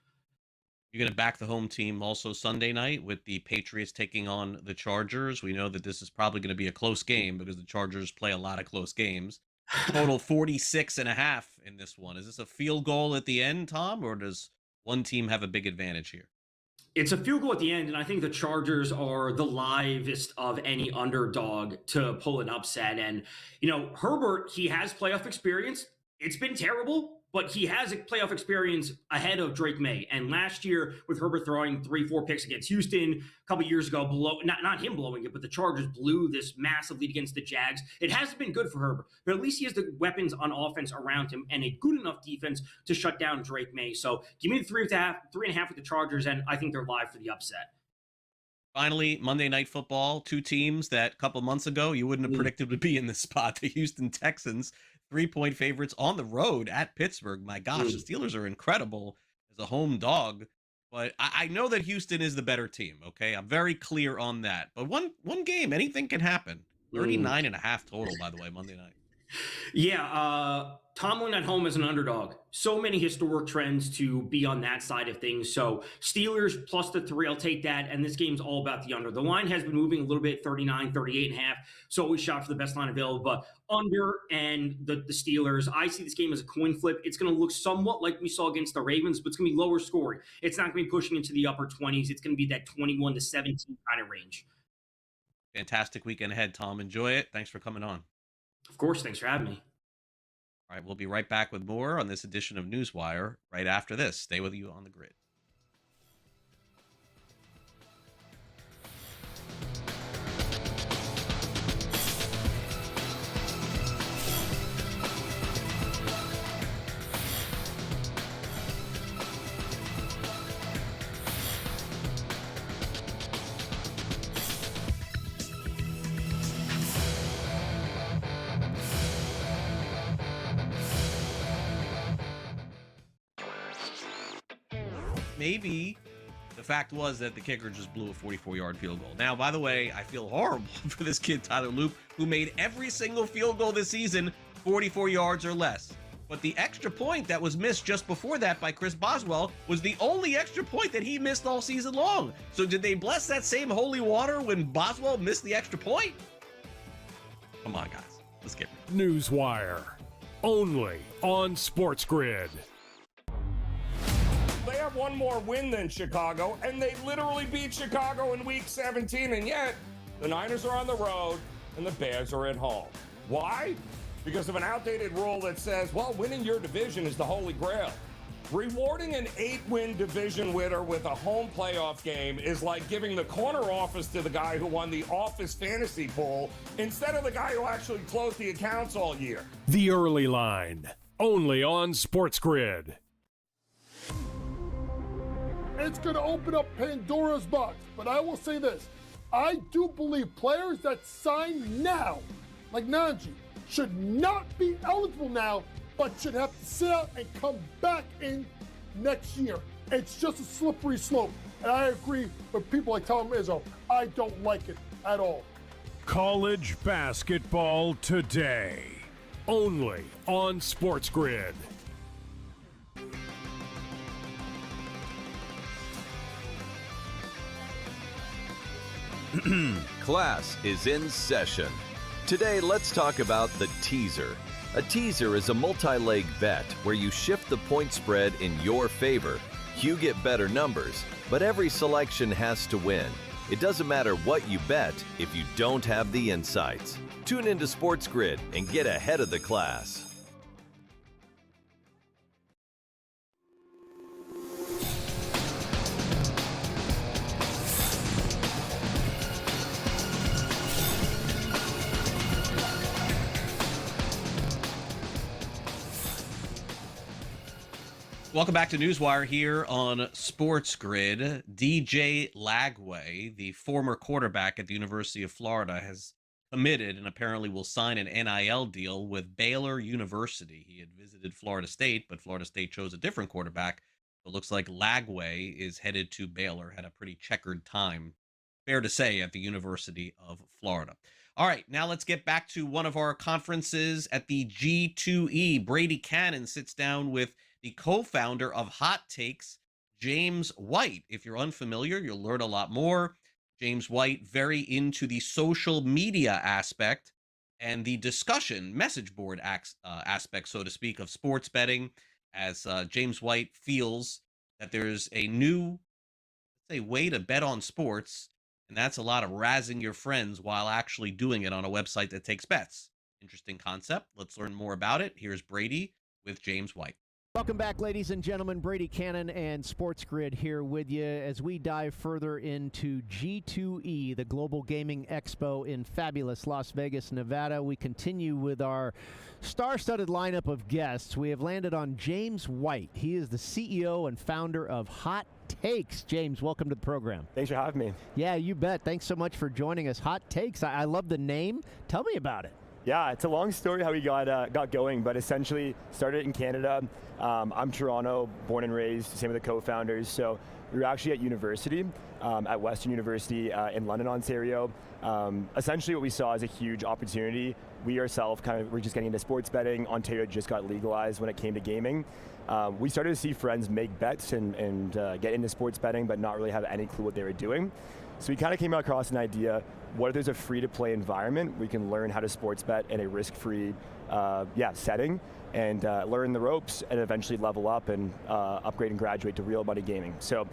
You're going to back the home team also Sunday night with the Patriots taking on the Chargers. We know that this is probably going to be a close game because the Chargers play a lot of close games. Total 46.5 in this one. Is this a field goal at the end, Tom, or does one team have a big advantage here? It's a field goal at the end, and I think the Chargers are the livest of any underdog to pull an upset. And, Herbert, he has playoff experience. It's been terrible, but he has a playoff experience ahead of Drake May. And last year, with Herbert throwing 3-4 picks against Houston, a couple years ago, not him blowing it, but the Chargers blew this massive lead against the Jags. It hasn't been good for Herbert, but at least he has the weapons on offense around him and a good enough defense to shut down Drake May. So give me the 3.5 with the Chargers, and I think they're live for the upset. Finally, Monday Night Football, two teams that a couple months ago you wouldn't have predicted would be in this spot. The Houston Texans, 3-point favorites on the road at Pittsburgh. My gosh, the Steelers are incredible as a home dog. But I know that Houston is the better team, okay? I'm very clear on that. But one game, anything can happen. 39.5 total, by the way, Monday night. Yeah, Tomlin at home as an underdog. So many historic trends to be on that side of things. So Steelers plus the 3, I'll take that. And this game's all about the under. The line has been moving a little bit, 39, 38.5. So always shot for the best line available. But under and the Steelers, I see this game as a coin flip. It's going to look somewhat like we saw against the Ravens, but it's going to be lower scoring. It's not going to be pushing into the upper 20s. It's going to be that 21 to 17 kind of range. Fantastic weekend ahead, Tom. Enjoy it. Thanks for coming on. Of course. Thanks for having me. All right, we'll be right back with more on this edition of NewsWire right after this. Stay with you on the grid. Maybe the fact was that the kicker just blew a 44-yard field goal. Now, by the way, I feel horrible for this kid, Tyler Loop, who made every single field goal this season 44 yards or less. But the extra point that was missed just before that by Chris Boswell was the only extra point that he missed all season long. So did they bless that same holy water when Boswell missed the extra point? Come on, guys. Let's get it. NewsWire. Only on SportsGrid. They have one more win than Chicago, and they literally beat Chicago in Week 17, and yet the Niners are on the road and the Bears are at home. Why? Because of an outdated rule that says, well, winning your division is the holy grail. Rewarding an 8-win division winner with a home playoff game is like giving the corner office to the guy who won the office fantasy pool instead of the guy who actually closed the accounts all year. The Early Line. Only on SportsGrid. It's going to open up Pandora's box. But I will say this. I do believe players that sign now, like Najee, should not be eligible now, but should have to sit out and come back in next year. It's just a slippery slope. And I agree with people like Tom Izzo. I don't like it at all. College basketball today. Only on SportsGrid. Class is in session. Today, let's talk about the teaser. A teaser is a multi-leg bet where you shift the point spread in your favor. You get better numbers, but every selection has to win. It doesn't matter what you bet if you don't have the insights. Tune into SportsGrid and get ahead of the class. Welcome back to NewsWire here on SportsGrid. DJ Lagway, the former quarterback at the University of Florida, has committed and apparently will sign an NIL deal with Baylor University. He had visited Florida State, but Florida State chose a different quarterback. It looks like Lagway is headed to Baylor. Had a pretty checkered time, fair to say, at the University of Florida. All right, now let's get back to one of our conferences at the G2E. Brady Cannon sits down with the co-founder of Hot Takes, James White. If you're unfamiliar, you'll learn a lot more. James White, very into the social media aspect and the discussion, message board aspect, so to speak, of sports betting, as James White feels that there's a new, let's say, way to bet on sports, and that's a lot of razzing your friends while actually doing it on a website that takes bets. Interesting concept. Let's learn more about it. Here's Brady with James White. Welcome back, ladies and gentlemen. Brady Cannon and SportsGrid here with you as we dive further into G2E, the Global Gaming Expo in fabulous Las Vegas, Nevada. We continue with our star-studded lineup of guests. We have landed on James White. He is the CEO and founder of Hot Takes. James, welcome to the program. Thanks for having me. Yeah, you bet. Thanks so much for joining us. Hot Takes. I love the name. Tell me about it. Yeah, it's a long story how we got going, but essentially started in Canada. I'm Toronto, born and raised, same with the co-founders. So we were actually at university, at Western University in London, Ontario. Essentially what we saw is a huge opportunity. We ourselves were just getting into sports betting. Ontario just got legalized when it came to gaming. We started to see friends make bets and get into sports betting, but not really have any clue what they were doing. So we kind of came across an idea, what if there's a free-to-play environment? We can learn how to sports bet in a risk-free setting and learn the ropes and eventually level up and upgrade and graduate to real money gaming. So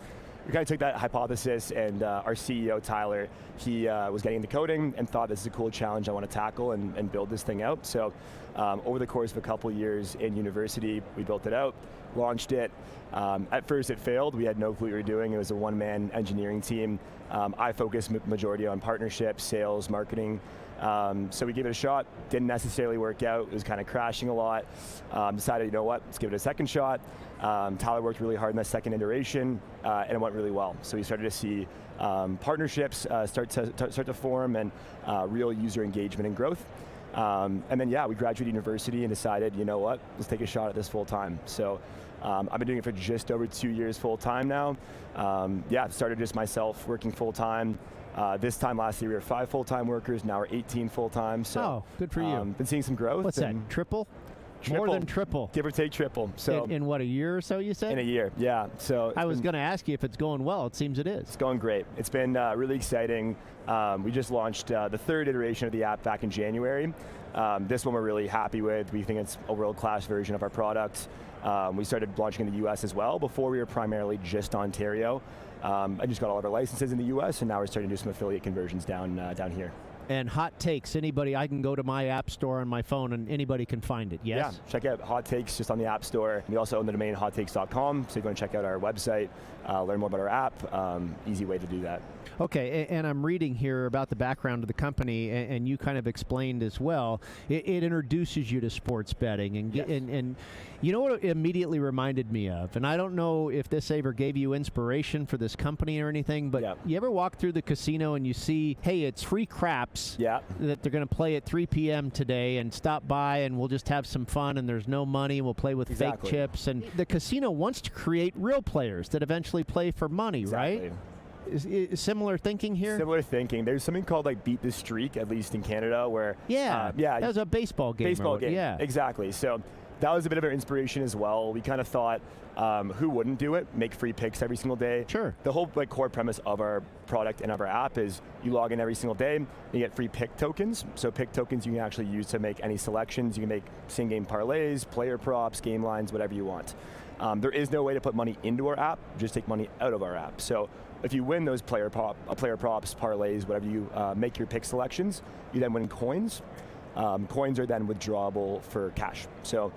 we kind of took that hypothesis, and our CEO, Tyler, he was getting into coding and thought this is a cool challenge I want to tackle and build this thing out. So over the course of a couple of years in university, we built it out, launched it. At first it failed. We had no clue what we were doing. It was a one-man engineering team. I focused majority on partnerships, sales, marketing. So we gave it a shot. Didn't necessarily work out. It was kind of crashing a lot. Decided, you know what, let's give it a second shot. Tyler worked really hard in that second iteration, and it went really well. So we started to see partnerships start to form and real user engagement and growth. And then, we graduated university and decided, you know what, let's take a shot at this full time. So I've been doing it for just over 2 years full time now. Started just myself working full time. This time last year we were 5 full-time workers. Now we're 18 full-time. So good for you. Been seeing some growth. What's that? Triple? More than triple. Give or take triple. So in what, a year or so, you said? In a year, yeah. So I was going to ask you if it's going well. It seems it is. It's going great. It's been really exciting. We just launched the 3rd iteration of the app back in January. This one we're really happy with. We think it's a world-class version of our product. We started launching in the U.S. as well. Before we were primarily just Ontario. I just got all of our licenses in the U.S. and now we're starting to do some affiliate conversions down here. And Hot Takes, anybody, I can go to my app store on my phone and anybody can find it, yes? Yeah, check out Hot Takes just on the app store. We also own the domain hottakes.com, so you can check out our website, learn more about our app. Easy way to do that. Okay, and I'm reading here about the background of the company, and you kind of explained as well. It introduces you to sports betting, and you know what it immediately reminded me of? And I don't know if this ever gave you inspiration for this company or anything, but you ever walk through the casino and you see, hey, it's free craps that they're going to play at 3 p.m. today, and stop by and we'll just have some fun, and there's no money, we'll play with fake chips. And the casino wants to create real players that eventually play for money, right? Is similar thinking here? Similar thinking. There's something called like Beat the Streak, at least in Canada, where that was a baseball game. Yeah, exactly. So that was a bit of our inspiration as well. We kind of thought, who wouldn't do it? Make free picks every single day. Sure. The whole core premise of our product and of our app is you log in every single day, you get free pick tokens. So pick tokens you can actually use to make any selections. You can make same-game parlays, player props, game lines, whatever you want. There is no way to put money into our app, just take money out of our app. So if you win those player props, parlays, whatever you make your pick selections, you then win coins. Coins are then withdrawable for cash. So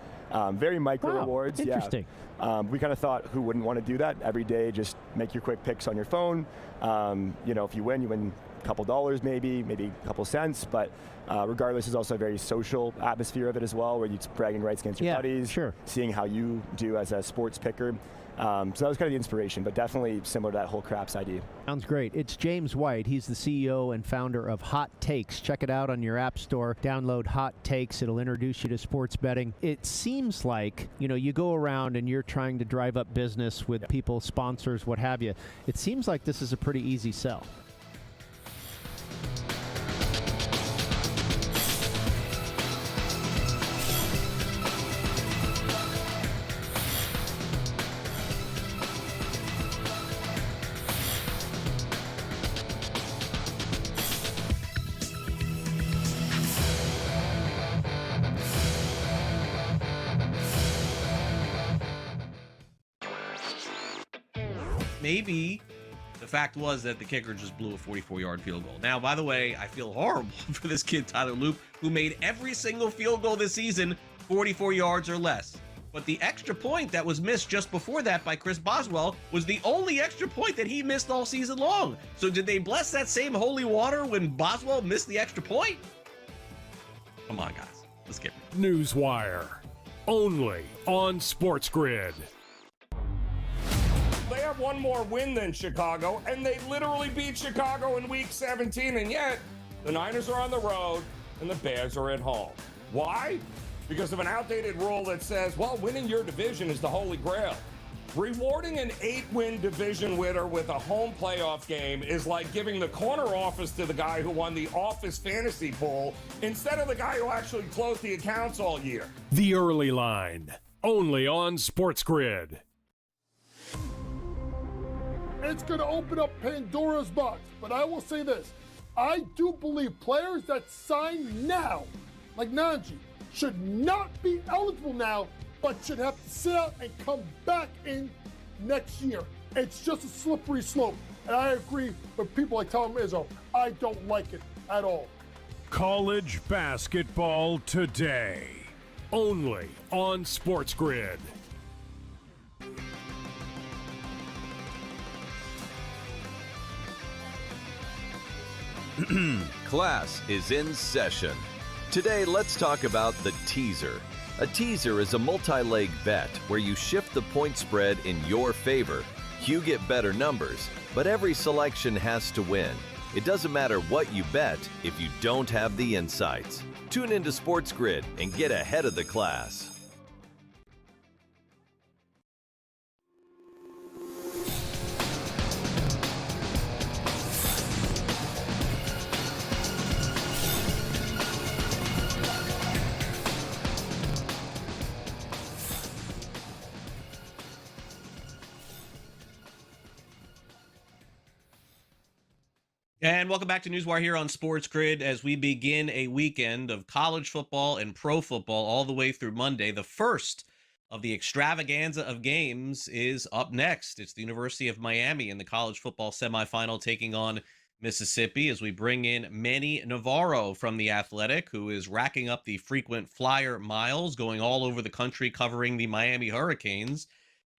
very micro rewards. Interesting. Yeah. We kind of thought, who wouldn't want to do that every day? Just make your quick picks on your phone. If you win a couple dollars, maybe a couple cents. But regardless, there's also a very social atmosphere of it as well, where you're bragging rights against your buddies, seeing how you do as a sports picker. So that was kind of the inspiration, but definitely similar to that whole craps idea. Sounds great. It's James White. He's the CEO and founder of Hot Takes. Check it out on your app store. Download Hot Takes. It'll introduce you to sports betting. It seems like, you go around and you're trying to drive up business with people, sponsors, what have you. It seems like this is a pretty easy sell. maybe the fact was that the kicker just blew a 44-yard field goal. Now, by the way, I feel horrible for this kid, Tyler Loop, who made every single field goal this season 44 yards or less. But the extra point that was missed just before that by Chris Boswell was the only extra point that he missed all season long. So did they bless that same holy water when Boswell missed the extra point? Come on, guys. Let's get it. NewsWire. Only on SportsGrid. They have one more win than Chicago, and they literally beat Chicago in Week 17, and yet the Niners are on the road and the Bears are at home. Why? Because of an outdated rule that says, well, winning your division is the holy grail. Rewarding an 8-win division winner with a home playoff game is like giving the corner office to the guy who won the office fantasy pool instead of the guy who actually closed the accounts all year. The Early Line. Only on SportsGrid. It's going to open up Pandora's box. But I will say this. I do believe players that sign now, like Najee, should not be eligible now, but should have to sit out and come back in next year. It's just a slippery slope. And I agree with people like Tom Izzo. I don't like it at all. College basketball today. Only on SportsGrid. Class is in session. Today, let's talk about the teaser. A teaser is a multi-leg bet where you shift the point spread in your favor. You get better numbers, but every selection has to win. It doesn't matter what you bet if you don't have the insights. Tune into SportsGrid and get ahead of the class. And welcome back to NewsWire here on SportsGrid as we begin a weekend of college football and pro football all the way through Monday. The first of the extravaganza of games is up next. It's the University of Miami in the college football semifinal taking on Mississippi as we bring in Manny Navarro from The Athletic, who is racking up the frequent flyer miles, going all over the country covering the Miami Hurricanes.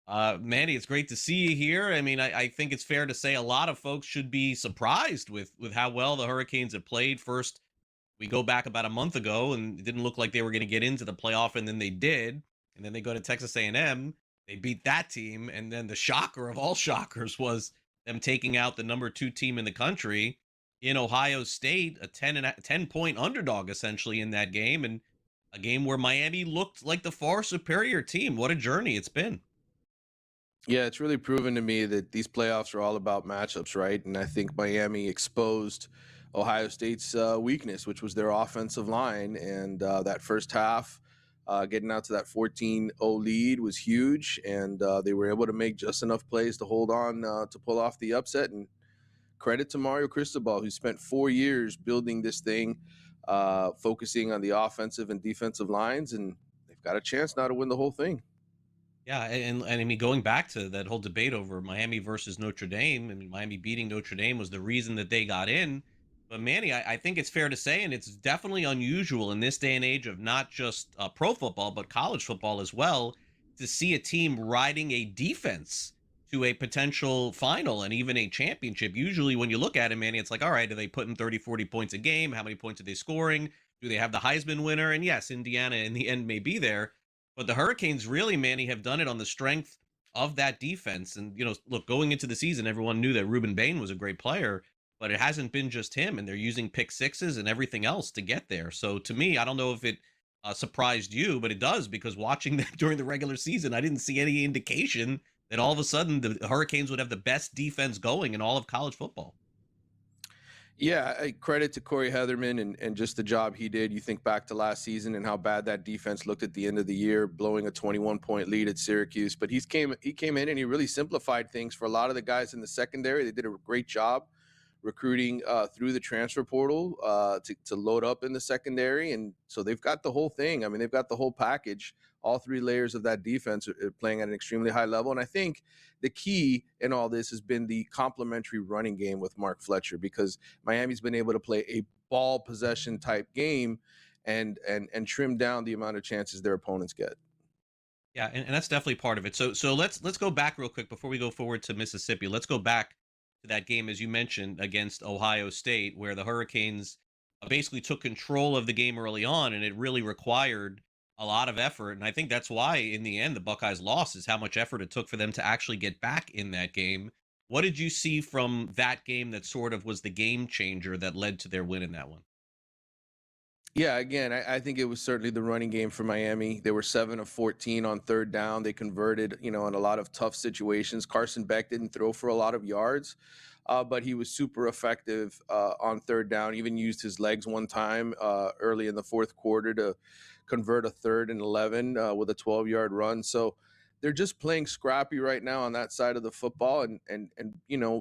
Manny, it's great to see you here. I mean, I think it's fair to say a lot of folks should be surprised with how well the Hurricanes have played. First, we go back about a month ago, and it didn't look like they were going to get into the playoff, and then they did. And then they go to Texas A&M. They beat that team, and then the shocker of all shockers was them taking out the number 2 team in the country in Ohio State, a 10-point underdog essentially in that game, and a game where Miami looked like the far superior team. What a journey it's been. Yeah, it's really proven to me that these playoffs are all about matchups, right? And I think Miami exposed Ohio State's weakness, which was their offensive line. And that first half, getting out to that 14-0 lead was huge. And they were able to make just enough plays to hold on to pull off the upset. And credit to Mario Cristobal, who spent 4 years building this thing, focusing on the offensive and defensive lines. And they've got a chance now to win the whole thing. Yeah, and I mean, going back to that whole debate over Miami versus Notre Dame, I mean, Miami beating Notre Dame was the reason that they got in. But Manny, I think it's fair to say, and it's definitely unusual in this day and age of not just pro football, but college football as well, to see a team riding a defense to a potential final and even a championship. Usually when you look at it, Manny, it's like, all right, are they putting 30, 40 points a game? How many points are they scoring? Do they have the Heisman winner? And yes, Indiana in the end may be there. But the Hurricanes really, Manny, have done it on the strength of that defense. And, you know, look, going into the season, everyone knew that Ruben Bain was a great player, but it hasn't been just him. And they're using pick sixes and everything else to get there. So to me, I don't know if it surprised you, but it does, because watching them during the regular season, I didn't see any indication that all of a sudden the Hurricanes would have the best defense going in all of college football. Yeah, credit to Corey Heatherman and just the job he did. You think back to last season and how bad that defense looked at the end of the year, blowing a 21-point lead at Syracuse. But he came in and he really simplified things for a lot of the guys in the secondary. They did a great job recruiting through the transfer portal to load up in the secondary. And so they've got the whole thing. I mean, they've got the whole package all three layers of that defense are playing at an extremely high level. And I think the key in all this has been the complementary running game with Mark Fletcher, because Miami's been able to play a ball possession type game and trim down the amount of chances their opponents get. Yeah, and that's definitely part of it. So let's go back real quick before we go forward to Mississippi. Let's go back to that game, as you mentioned, against Ohio State, where the Hurricanes basically took control of the game early on, and it really required a lot of effort. And I think that's why, in the end, the Buckeyes lost, is how much effort it took for them to actually get back in that game. What did you see from that game that sort of was the game changer that led to their win in that one? Yeah, again, I think it was certainly the running game for Miami. They were 7 of 14 on third down. They converted, in a lot of tough situations. Carson Beck didn't throw for a lot of yards, but he was super effective on third down. Even used his legs one time early in the fourth quarter to convert a 3rd and 11 with a 12-yard run. So they're just playing scrappy right now on that side of the football, and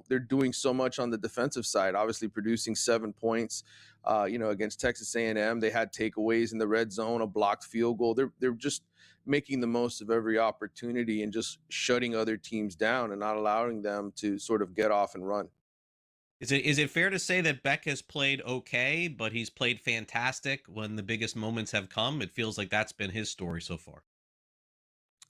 they're doing so much on the defensive side, obviously producing 7 points against Texas A&M. They had takeaways in the red zone, a blocked field goal. They're just making the most of every opportunity and just shutting other teams down and not allowing them to sort of get off and run. Is it fair to say that Beck has played okay, but he's played fantastic when the biggest moments have come? It feels like that's been his story so far.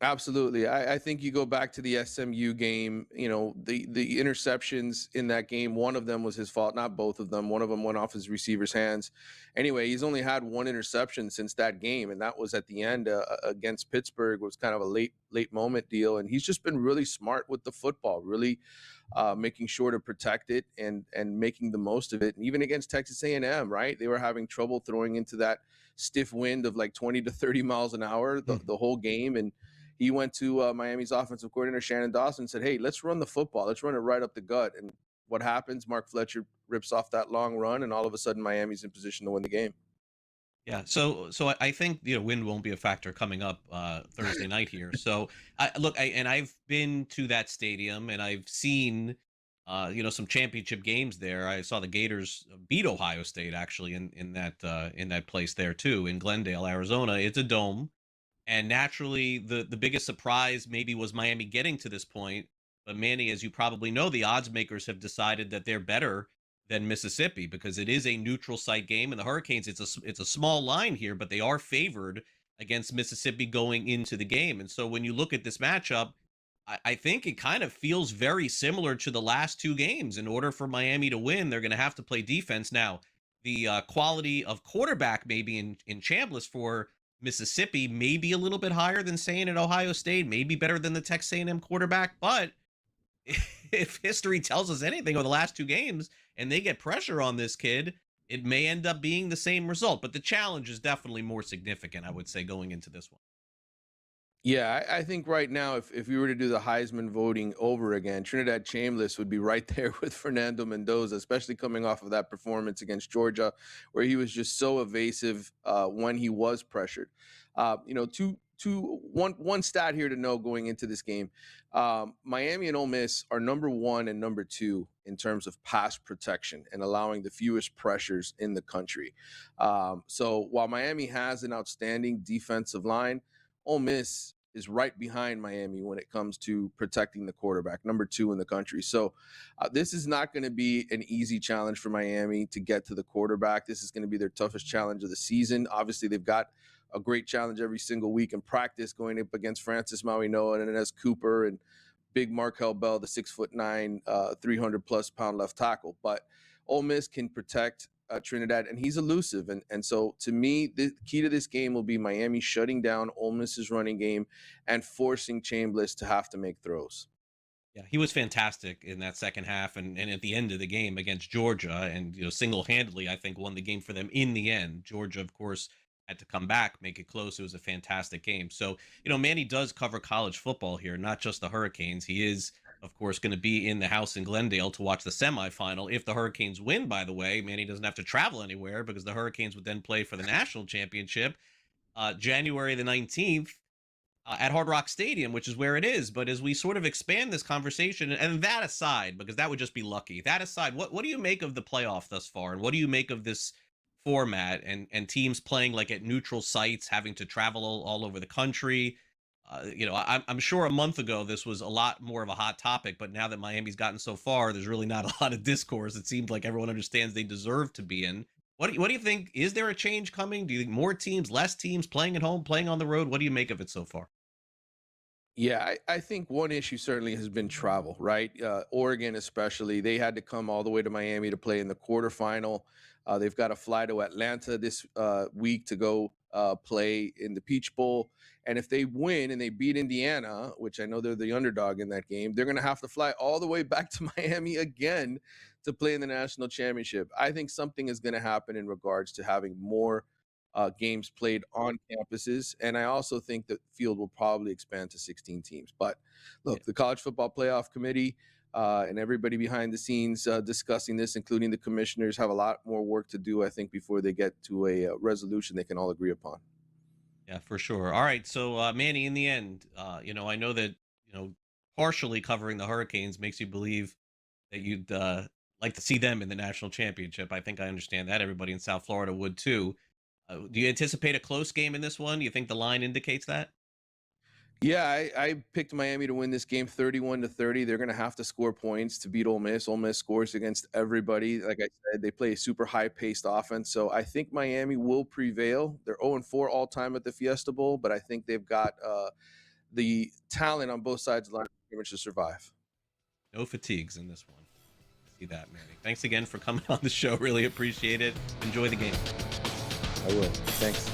Absolutely. I think you go back to the SMU game, the interceptions in that game, one of them was his fault, not both of them. One of them went off his receiver's hands. Anyway, he's only had one interception since that game, and that was at the end against Pittsburgh. It was kind of a late moment deal, and he's just been really smart with the football, really making sure to protect it and making the most of it. And even against Texas A&M, right? They were having trouble throwing into that stiff wind of like 20 to 30 miles an hour the whole game, and he went to Miami's offensive coordinator, Shannon Dawson, and said, hey, let's run the football. Let's run it right up the gut. And what happens? Mark Fletcher rips off that long run, and all of a sudden Miami's in position to win the game. Yeah, so I think wind won't be a factor coming up Thursday night here. So I've been to that stadium, and I've seen some championship games there. I saw the Gators beat Ohio State actually in that place there too, in Glendale, Arizona. It's a dome. And naturally, the biggest surprise maybe was Miami getting to this point. But Manny, as you probably know, the odds makers have decided that they're better than Mississippi because it is a neutral site game. And the Hurricanes, it's a small line here, but they are favored against Mississippi going into the game. And so when you look at this matchup, I think it kind of feels very similar to the last two games. In order for Miami to win, they're going to have to play defense. Now, the quality of quarterback maybe in Chambliss for Mississippi may be a little bit higher than saying at Ohio State, maybe better than the Texas A&M quarterback. But if history tells us anything over the last two games and they get pressure on this kid, it may end up being the same result. But the challenge is definitely more significant, I would say, going into this one. Yeah, I think right now, if we were to do the Heisman voting over again, Trinidad Chambliss would be right there with Fernando Mendoza, especially coming off of that performance against Georgia, where he was just so evasive when he was pressured. One stat here to know going into this game: Miami and Ole Miss are number 1 and number 2 in terms of pass protection and allowing the fewest pressures in the country. So while Miami has an outstanding defensive line, Ole Miss is right behind Miami when it comes to protecting the quarterback, number 2 in the country. So this is not going to be an easy challenge for Miami to get to the quarterback. This is going to be their toughest challenge of the season. Obviously, they've got a great challenge every single week in practice going up against Francis Mauigoa and Inez Cooper and big Markel Bell, the 6'9", 300-plus pound left tackle. But Ole Miss can protect Trinidad, and he's elusive. And so to me, the key to this game will be Miami shutting down Ole Miss's running game and forcing Chambliss to have to make throws. Yeah, he was fantastic in that second half and at the end of the game against Georgia, and single-handedly, I think, won the game for them in the end. Georgia, of course, had to come back, make it close. It was a fantastic game. So, Manny does cover college football here, not just the Hurricanes. He is, of course, going to be in the house in Glendale to watch the semifinal. If the Hurricanes win, by the way, Manny doesn't have to travel anywhere because the Hurricanes would then play for the national championship January the 19th at Hard Rock Stadium, which is where it is. But as we sort of expand this conversation, and that aside, because that would just be lucky, that aside, what do you make of the playoff thus far? And what do you make of this format and teams playing like at neutral sites, having to travel all over the country. I'm sure a month ago this was a lot more of a hot topic, but now that Miami's gotten so far, there's really not a lot of discourse. It seems like everyone understands they deserve to be in. What do you think? Is there a change coming? Do you think more teams, less teams, playing at home, playing on the road? What do you make of it so far? Yeah, I think one issue certainly has been travel, right? Oregon, especially, they had to come all the way to Miami to play in the quarterfinal. They've got to fly to Atlanta this week to go play in the Peach Bowl. And if they win and they beat Indiana, which I know they're the underdog in that game, they're going to have to fly all the way back to Miami again to play in the national championship. I think something is going to happen in regards to having more games played on campuses. And I also think the field will probably expand to 16 teams. But look, the College Football Playoff Committee and everybody behind the scenes discussing this, including the commissioners, have a lot more work to do, I think, before they get to a resolution they can all agree upon. Yeah, for sure. All right. So, Manny, in the end, I know that, partially covering the Hurricanes makes you believe that you'd like to see them in the national championship. I think I understand that. Everybody in South Florida would too. Do you anticipate a close game in this one? Do you think the line indicates that? Yeah, I picked Miami to win this game 31-30. They're going to have to score points to beat Ole Miss. Ole Miss scores against everybody. Like I said, they play a super high-paced offense. So I think Miami will prevail. They're 0-4 all-time at the Fiesta Bowl, but I think they've got the talent on both sides of the line pretty much to survive. No fatigues in this one. See that, Manny. Thanks again for coming on the show. Really appreciate it. Enjoy the game. I will. Thanks.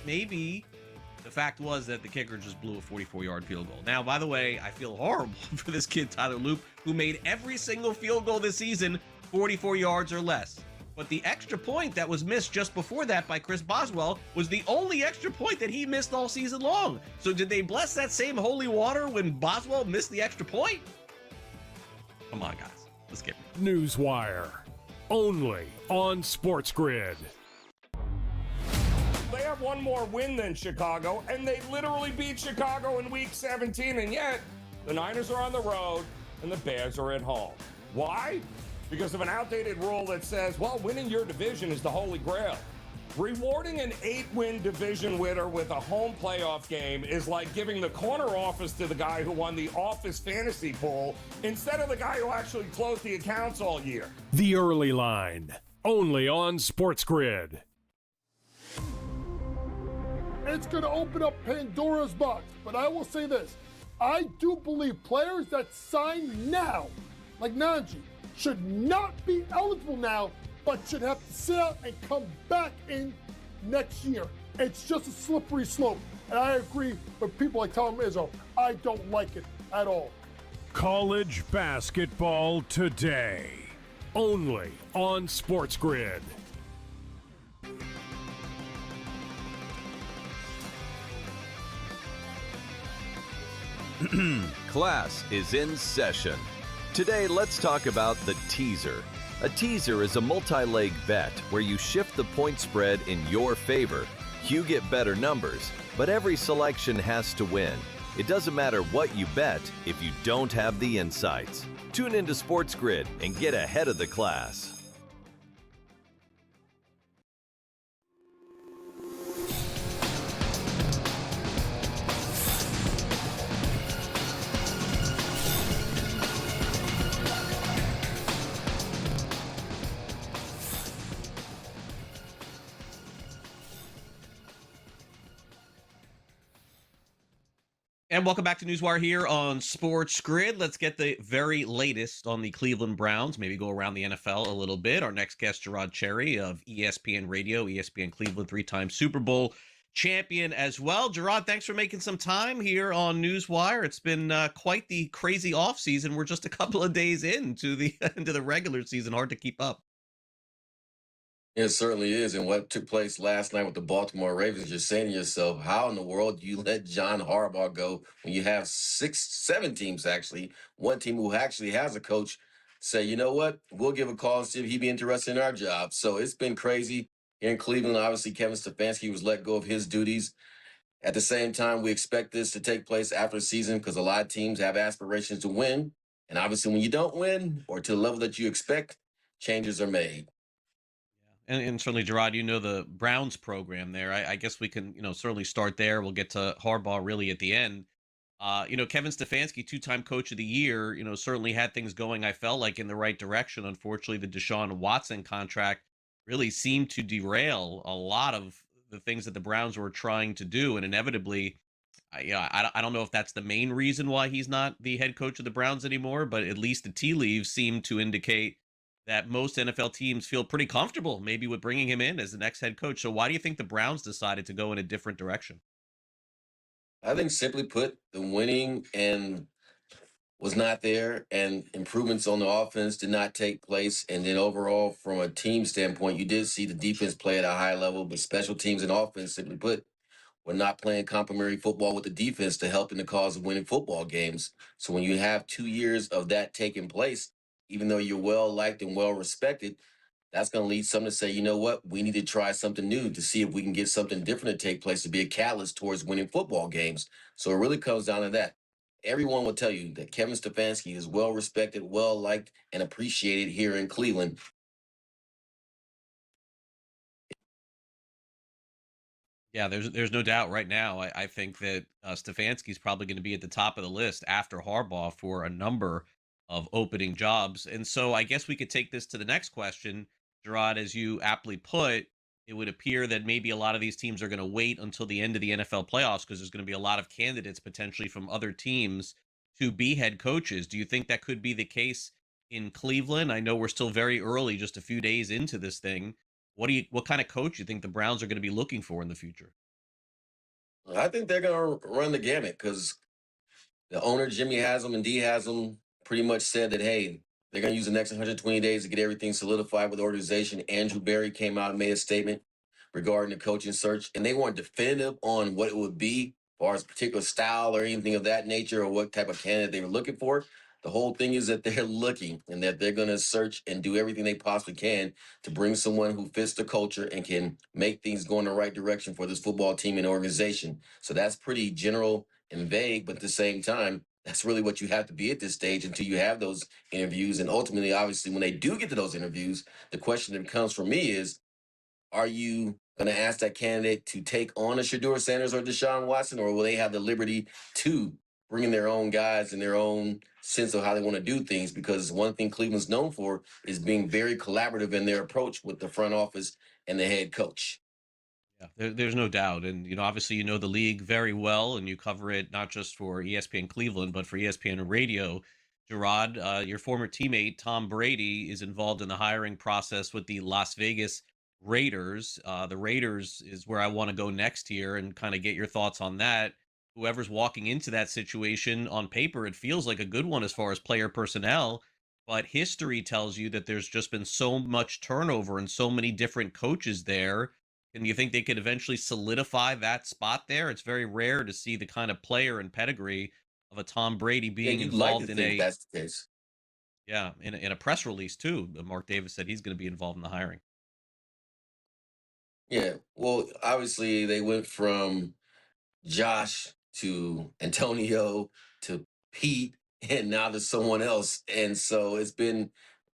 Maybe the fact was that the kicker just blew a 44-yard field goal. Now, by the way, I feel horrible for this kid, Tyler Loop, who made every single field goal this season 44 yards or less. But the extra point that was missed just before that by Chris Boswell was the only extra point that he missed all season long. So did they bless that same holy water when Boswell missed the extra point? Come on, guys. Let's get it. NewsWire. Only on SportsGrid. They have one more win than Chicago, and they literally beat Chicago in Week 17, and yet the Niners are on the road and the Bears are at home. Why? Because of an outdated rule that says, well, winning your division is the holy grail. Rewarding an 8-win division winner with a home playoff game is like giving the corner office to the guy who won the office fantasy pool instead of the guy who actually closed the accounts all year. The Early Line. Only on SportsGrid. It's going to open up Pandora's box. But I will say this. I do believe players that sign now, like Najee, should not be eligible now, but should have to sit out and come back in next year. It's just a slippery slope. And I agree with people like Tom Izzo. I don't like it at all. College basketball today. Only on SportsGrid. Class is in session. Today, let's talk about the teaser. A teaser is a multi-leg bet where you shift the point spread in your favor. You get better numbers, but every selection has to win. It doesn't matter what you bet if you don't have the insights. Tune into SportsGrid and get ahead of the class. And welcome back to NewsWire here on SportsGrid. Let's get the very latest on the Cleveland Browns, maybe go around the NFL a little bit. Our next guest, Gerard Cherry of ESPN Radio, ESPN Cleveland, 3-time Super Bowl champion as well. Gerard, thanks for making some time here on NewsWire. It's been quite the crazy offseason. We're just a couple of days into the regular season. Hard to keep up. It certainly is. And what took place last night with the Baltimore Ravens, you're saying to yourself, how in the world do you let John Harbaugh go when you have 7 teams, actually, one team who actually has a coach say, you know what, we'll give a call and see if he'd be interested in our job. So it's been crazy here in Cleveland. Obviously, Kevin Stefanski was let go of his duties. At the same time, we expect this to take place after the season because a lot of teams have aspirations to win. And obviously, when you don't win or to the level that you expect, changes are made. And certainly, Gerard, you know the Browns program there. I guess we can, certainly start there. We'll get to Harbaugh really at the end. Kevin Stefanski, 2-time coach of the year, certainly had things going, I felt like, in the right direction. Unfortunately, the Deshaun Watson contract really seemed to derail a lot of the things that the Browns were trying to do. And inevitably, I don't know if that's the main reason why he's not the head coach of the Browns anymore, but at least the tea leaves seem to indicate that most NFL teams feel pretty comfortable maybe with bringing him in as the next head coach. So why do you think the Browns decided to go in a different direction? I think simply put, the winning and was not there, and improvements on the offense did not take place. And then overall, from a team standpoint, you did see the defense play at a high level, but special teams and offense, simply put, were not playing complementary football with the defense to help in the cause of winning football games. So when you have 2 years of that taking place, even though you're well liked and well respected, that's going to lead some to say, you know what, we need to try something new to see if we can get something different to take place to be a catalyst towards winning football games. So it really comes down to that. Everyone will tell you that Kevin Stefanski is well respected, well liked, and appreciated here in Cleveland. Yeah, there's no doubt right now. I think that Stefanski's probably going to be at the top of the list after Harbaugh for a number of opening jobs. And so I guess we could take this to the next question, Gerard, as you aptly put. It would appear that maybe a lot of these teams are going to wait until the end of the NFL playoffs because there's going to be a lot of candidates potentially from other teams to be head coaches. Do you think that could be the case in Cleveland? I know we're still very early, just a few days into this thing. What kind of coach do you think the Browns are going to be looking for in the future? I think they're going to run the gamut because the owner, Jimmy Haslam and D Haslam, pretty much said that, hey, they're going to use the next 120 days to get everything solidified with the organization. Andrew Berry came out and made a statement regarding the coaching search, and they weren't definitive on what it would be as far as particular style or anything of that nature or what type of candidate they were looking for. The whole thing is that they're looking and that they're going to search and do everything they possibly can to bring someone who fits the culture and can make things go in the right direction for this football team and organization. So that's pretty general and vague, but at the same time, that's really what you have to be at this stage until you have those interviews. And ultimately, obviously, when they do get to those interviews, the question that comes for me is, are you going to ask that candidate to take on a Shedeur Sanders or Deshaun Watson, or will they have the liberty to bring in their own guys and their own sense of how they want to do things? Because one thing Cleveland's known for is being very collaborative in their approach with the front office and the head coach. Yeah, there's no doubt. And, obviously, you know the league very well, and you cover it not just for ESPN Cleveland, but for ESPN Radio. Gerard, your former teammate, Tom Brady, is involved in the hiring process with the Las Vegas Raiders. The Raiders is where I want to go next here and kind of get your thoughts on that. Whoever's walking into that situation on paper, it feels like a good one as far as player personnel. But history tells you that there's just been so much turnover and so many different coaches there. And you think they could eventually solidify that spot there? It's very rare to see the kind of player and pedigree of a Tom Brady being you'd like involved to in think that's the case. Yeah, in a press release too. Mark Davis said he's going to be involved in the hiring. Yeah, well, obviously they went from Josh to Antonio to Pete, and now there's someone else. And so it's been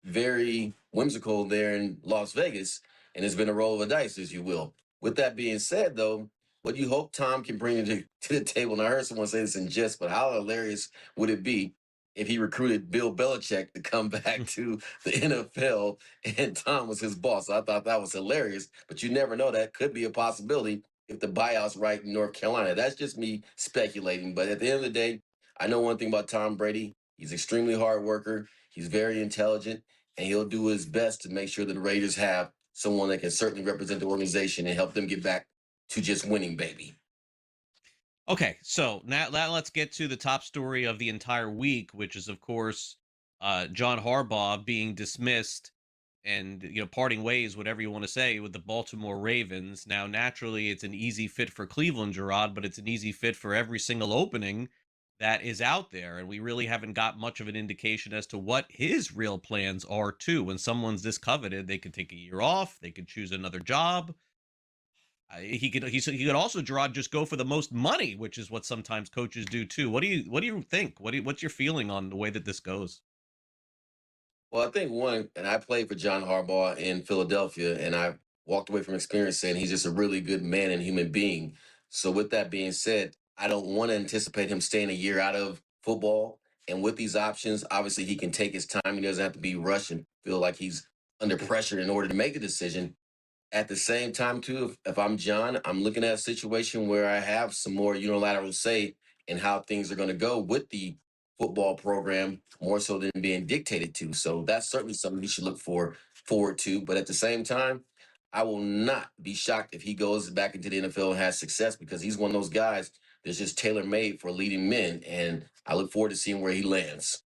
very whimsical there in Las Vegas, and it's been a roll of the dice, as you will. With that being said, though, what you hope Tom can bring to the table, and I heard someone say this in jest, but how hilarious would it be if he recruited Bill Belichick to come back to the NFL and Tom was his boss? I thought that was hilarious, but you never know. That could be a possibility if the buyout's right in North Carolina. That's just me speculating. But at the end of the day, I know one thing about Tom Brady. He's extremely hard worker. He's very intelligent, and he'll do his best to make sure that the Raiders have someone that can certainly represent the organization and help them get back to just winning, baby. Okay, so now let's get to the top story of the entire week, which is, of course, John Harbaugh being dismissed and parting ways, whatever you want to say, with the Baltimore Ravens. Now, naturally, it's an easy fit for Cleveland, Gerard, but it's an easy fit for every single opening that is out there, and we really haven't got much of an indication as to what his real plans are too. When someone's this coveted, they could take a year off, they could choose another job. He could also, Gerard, just go for the most money, which is what sometimes coaches do too. What do you think? What's your feeling on the way that this goes? Well, I think one, and I played for John Harbaugh in Philadelphia, and I walked away from experience saying he's just a really good man and human being. So, with that being said, I don't want to anticipate him staying a year out of football. And with these options, obviously he can take his time. He doesn't have to be rushed and feel like he's under pressure in order to make a decision. At the same time, too, if I'm John, I'm looking at a situation where I have some more unilateral say in how things are going to go with the football program, more so than being dictated to. So that's certainly something he should look forward to. But at the same time, I will not be shocked if he goes back into the NFL and has success, because he's one of those guys that's just tailor made for leading men. And I look forward to seeing where he lands.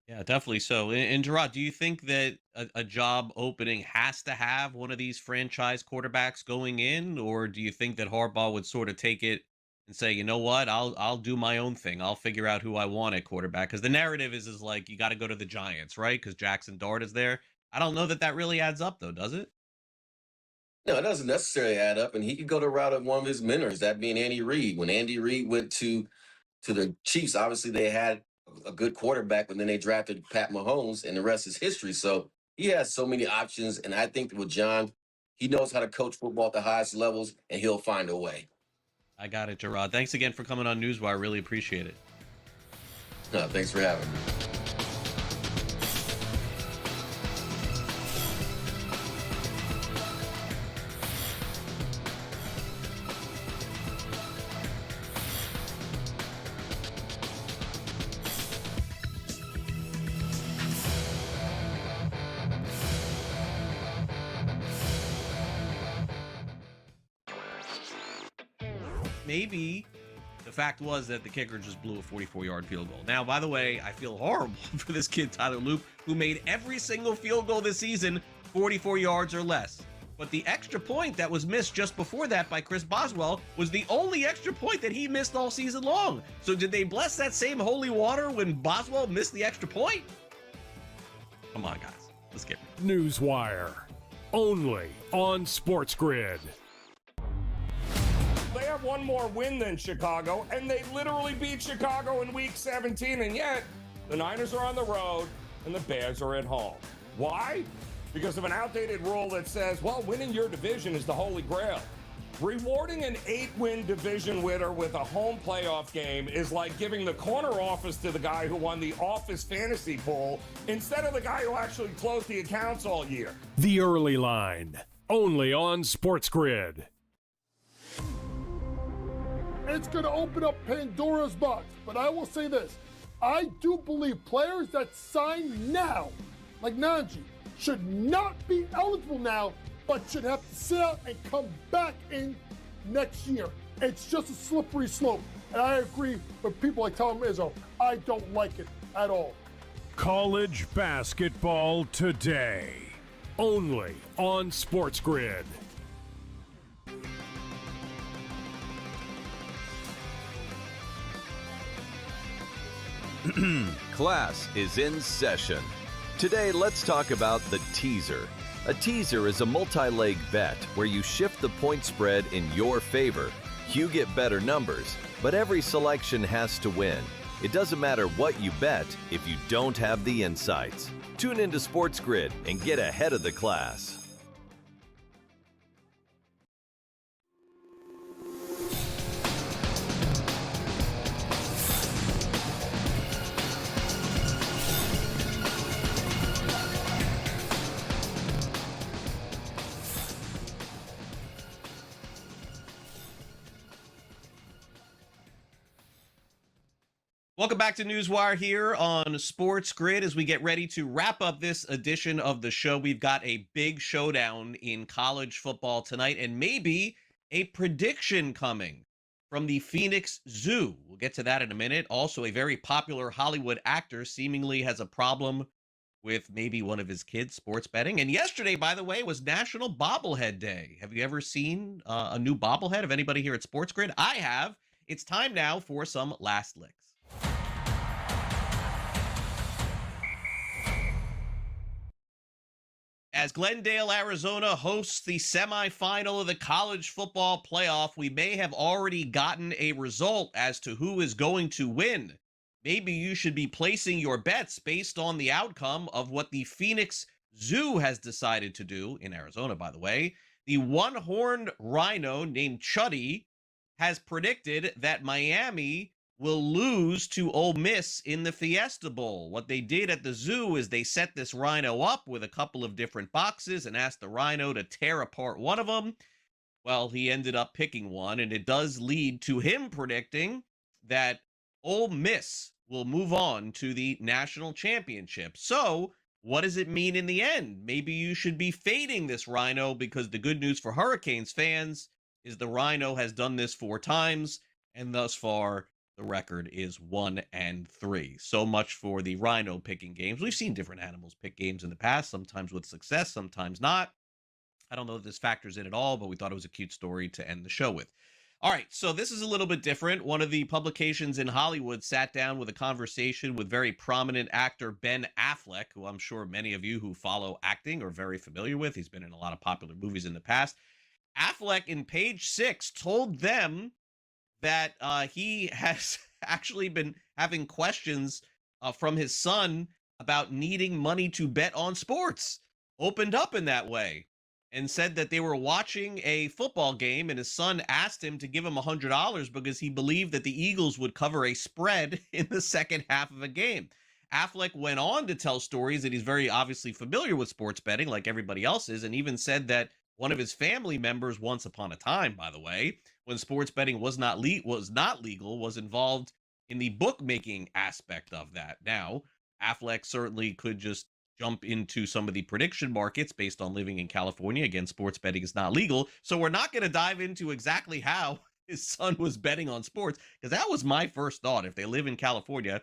Yeah, definitely so. And Gerard, do you think that a job opening has to have one of these franchise quarterbacks going in, or do you think that Harbaugh would sort of take it and say, you know what, I'll do my own thing. I'll figure out who I want at quarterback? Because the narrative is like you got to go to the Giants, right? Because Jackson Dart is there. I don't know that really adds up, though, does it? No, it doesn't necessarily add up. And he could go the route of one of his mentors, that being Andy Reid. When Andy Reid went to the Chiefs, obviously they had a good quarterback, but then they drafted Pat Mahomes, and the rest is history. So he has so many options. And I think that with John, he knows how to coach football at the highest levels, and he'll find a way. I got it, Gerard. Thanks again for coming on NewsWire. Really appreciate it. No, thanks for having me. Maybe the fact was that the kicker just blew a 44-yard field goal. Now, by the way, I feel horrible for this kid, Tyler Loop, who made every single field goal this season 44 yards or less. But the extra point that was missed just before that by Chris Boswell was the only extra point that he missed all season long. So did they bless that same holy water when Boswell missed the extra point? Come on, guys. Let's get it. NewsWire. Only on SportsGrid. They have one more win than Chicago, and they literally beat Chicago in Week 17, and yet the Niners are on the road and the Bears are at home. Why? Because of an outdated rule that says, well, winning your division is the holy grail. Rewarding an 8-win division winner with a home playoff game is like giving the corner office to the guy who won the office fantasy pool instead of the guy who actually closed the accounts all year. The Early Line. Only on SportsGrid. It's going to open up Pandora's box. But I will say this. I do believe players that sign now, like Najee, should not be eligible now, but should have to sit out and come back in next year. It's just a slippery slope. And I agree with people like Tom Izzo. I don't like it at all. College basketball today. Only on SportsGrid. Class is in session. Today, let's talk about the teaser. A teaser is a multi-leg bet where you shift the point spread in your favor. You get better numbers, but every selection has to win. It doesn't matter what you bet if you don't have the insights. Tune into SportsGrid and get ahead of the class. Welcome back to NewsWire here on SportsGrid. As we get ready to wrap up this edition of the show, we've got a big showdown in college football tonight, and maybe a prediction coming from the Phoenix Zoo. We'll get to that in a minute. Also, a very popular Hollywood actor seemingly has a problem with maybe one of his kids sports betting. And yesterday, by the way, was National Bobblehead Day. Have you ever seen a new bobblehead of anybody here at SportsGrid? I have. It's time now for some last licks. As Glendale, Arizona hosts the semifinal of the college football playoff, we may have already gotten a result as to who is going to win. Maybe you should be placing your bets based on the outcome of what the Phoenix Zoo has decided to do, in Arizona, by the way. The one-horned rhino named Chuddy has predicted that Miami will lose to Ole Miss in the Fiesta Bowl. What they did at the zoo is they set this rhino up with a couple of different boxes and asked the rhino to tear apart one of them. Well, he ended up picking one, and it does lead to him predicting that Ole Miss will move on to the national championship. So what does it mean in the end? Maybe you should be fading this rhino, because the good news for Hurricanes fans is the rhino has done this 4 times, and thus far the record is 1-3. So much for the rhino picking games. We've seen different animals pick games in the past, sometimes with success, sometimes not. I don't know if this factors in at all, but we thought it was a cute story to end the show with. All right, so this is a little bit different. One of the publications in Hollywood sat down with a conversation with very prominent actor Ben Affleck, who I'm sure many of you who follow acting are very familiar with. He's been in a lot of popular movies in the past. Affleck, in Page 6, told them that he has actually been having questions from his son about needing money to bet on sports. Opened up in that way and said that they were watching a football game and his son asked him to give him $100 because he believed that the Eagles would cover a spread in the second half of a game. Affleck went on to tell stories that he's very obviously familiar with sports betting like everybody else is, and even said that one of his family members, once upon a time, by the way, when sports betting was not legal, was involved in the bookmaking aspect of that. Now, Affleck certainly could just jump into some of the prediction markets based on living in California. Again, sports betting is not legal, so we're not going to dive into exactly how his son was betting on sports, because that was my first thought. If they live in California,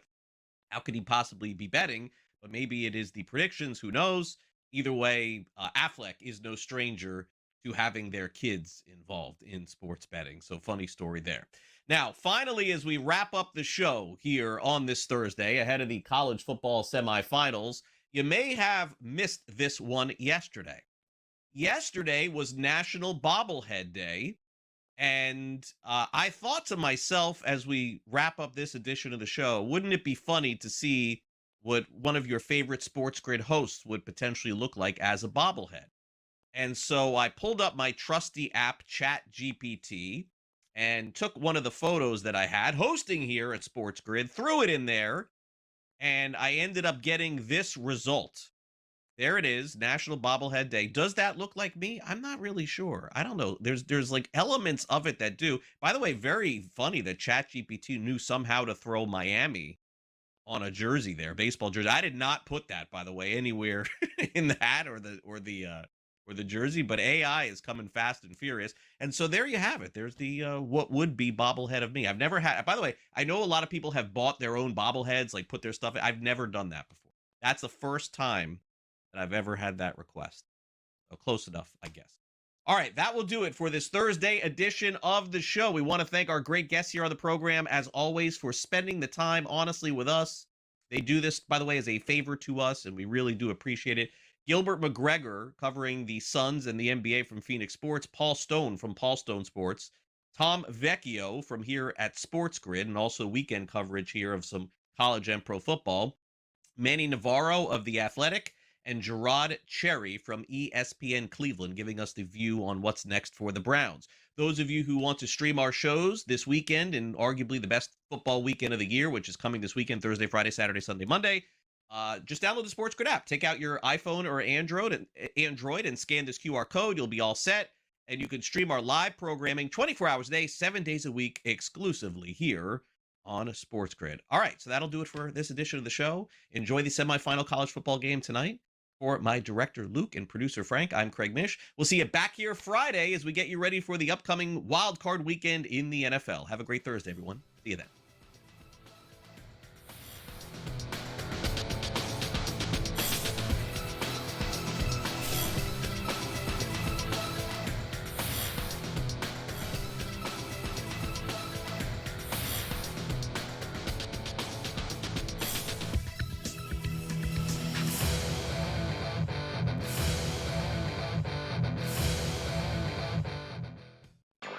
how could he possibly be betting? But maybe it is the predictions, who knows? Either way, Affleck is no stranger to having their kids involved in sports betting. So funny story there. Now, finally, as we wrap up the show here on this Thursday, ahead of the college football semifinals, you may have missed this one yesterday. Yesterday was National Bobblehead Day, and I thought to myself as we wrap up this edition of the show, wouldn't it be funny to see what one of your favorite SportsGrid hosts would potentially look like as a bobblehead? And so I pulled up my trusty app, ChatGPT, and took one of the photos that I had hosting here at SportsGrid, threw it in there, and I ended up getting this result. There it is, National Bobblehead Day. Does that look like me? I'm not really sure. I don't know. There's like elements of it that do. By the way, very funny that ChatGPT knew somehow to throw Miami on a jersey there, baseball jersey. I did not put that, by the way, anywhere in the hat or the jersey, but AI is coming fast and furious. And so there you have it. There's the what would be bobblehead of me. I've never had, by the way, I know a lot of people have bought their own bobbleheads, like put their stuff in. I've never done that before. That's the first time that I've ever had that request. So close enough, I guess. All right, that will do it for this Thursday edition of the show. We want to thank our great guests here on the program, as always, for spending the time honestly with us. They do this, by the way, as a favor to us, and we really do appreciate it. Gilbert McGregor, covering the Suns and the NBA from Phoenix Sports. Paul Stone from Paul Stone Sports. Tom Vecchio from here at SportsGrid, and also weekend coverage here of some college and pro football. Manny Navarro of The Athletic, and Gerard Cherry from ESPN Cleveland, giving us the view on what's next for the Browns. Those of you who want to stream our shows this weekend, and arguably the best football weekend of the year, which is coming this weekend, Thursday, Friday, Saturday, Sunday, Monday, just download the SportsGrid app. Take out your iPhone or Android and scan this QR code. You'll be all set, and you can stream our live programming 24 hours a day, 7 days a week, exclusively here on SportsGrid. All right, so that'll do it for this edition of the show. Enjoy the semifinal college football game tonight. For my director, Luke, and producer, Frank, I'm Craig Mish. We'll see you back here Friday as we get you ready for the upcoming wild card weekend in the NFL. Have a great Thursday, everyone. See you then.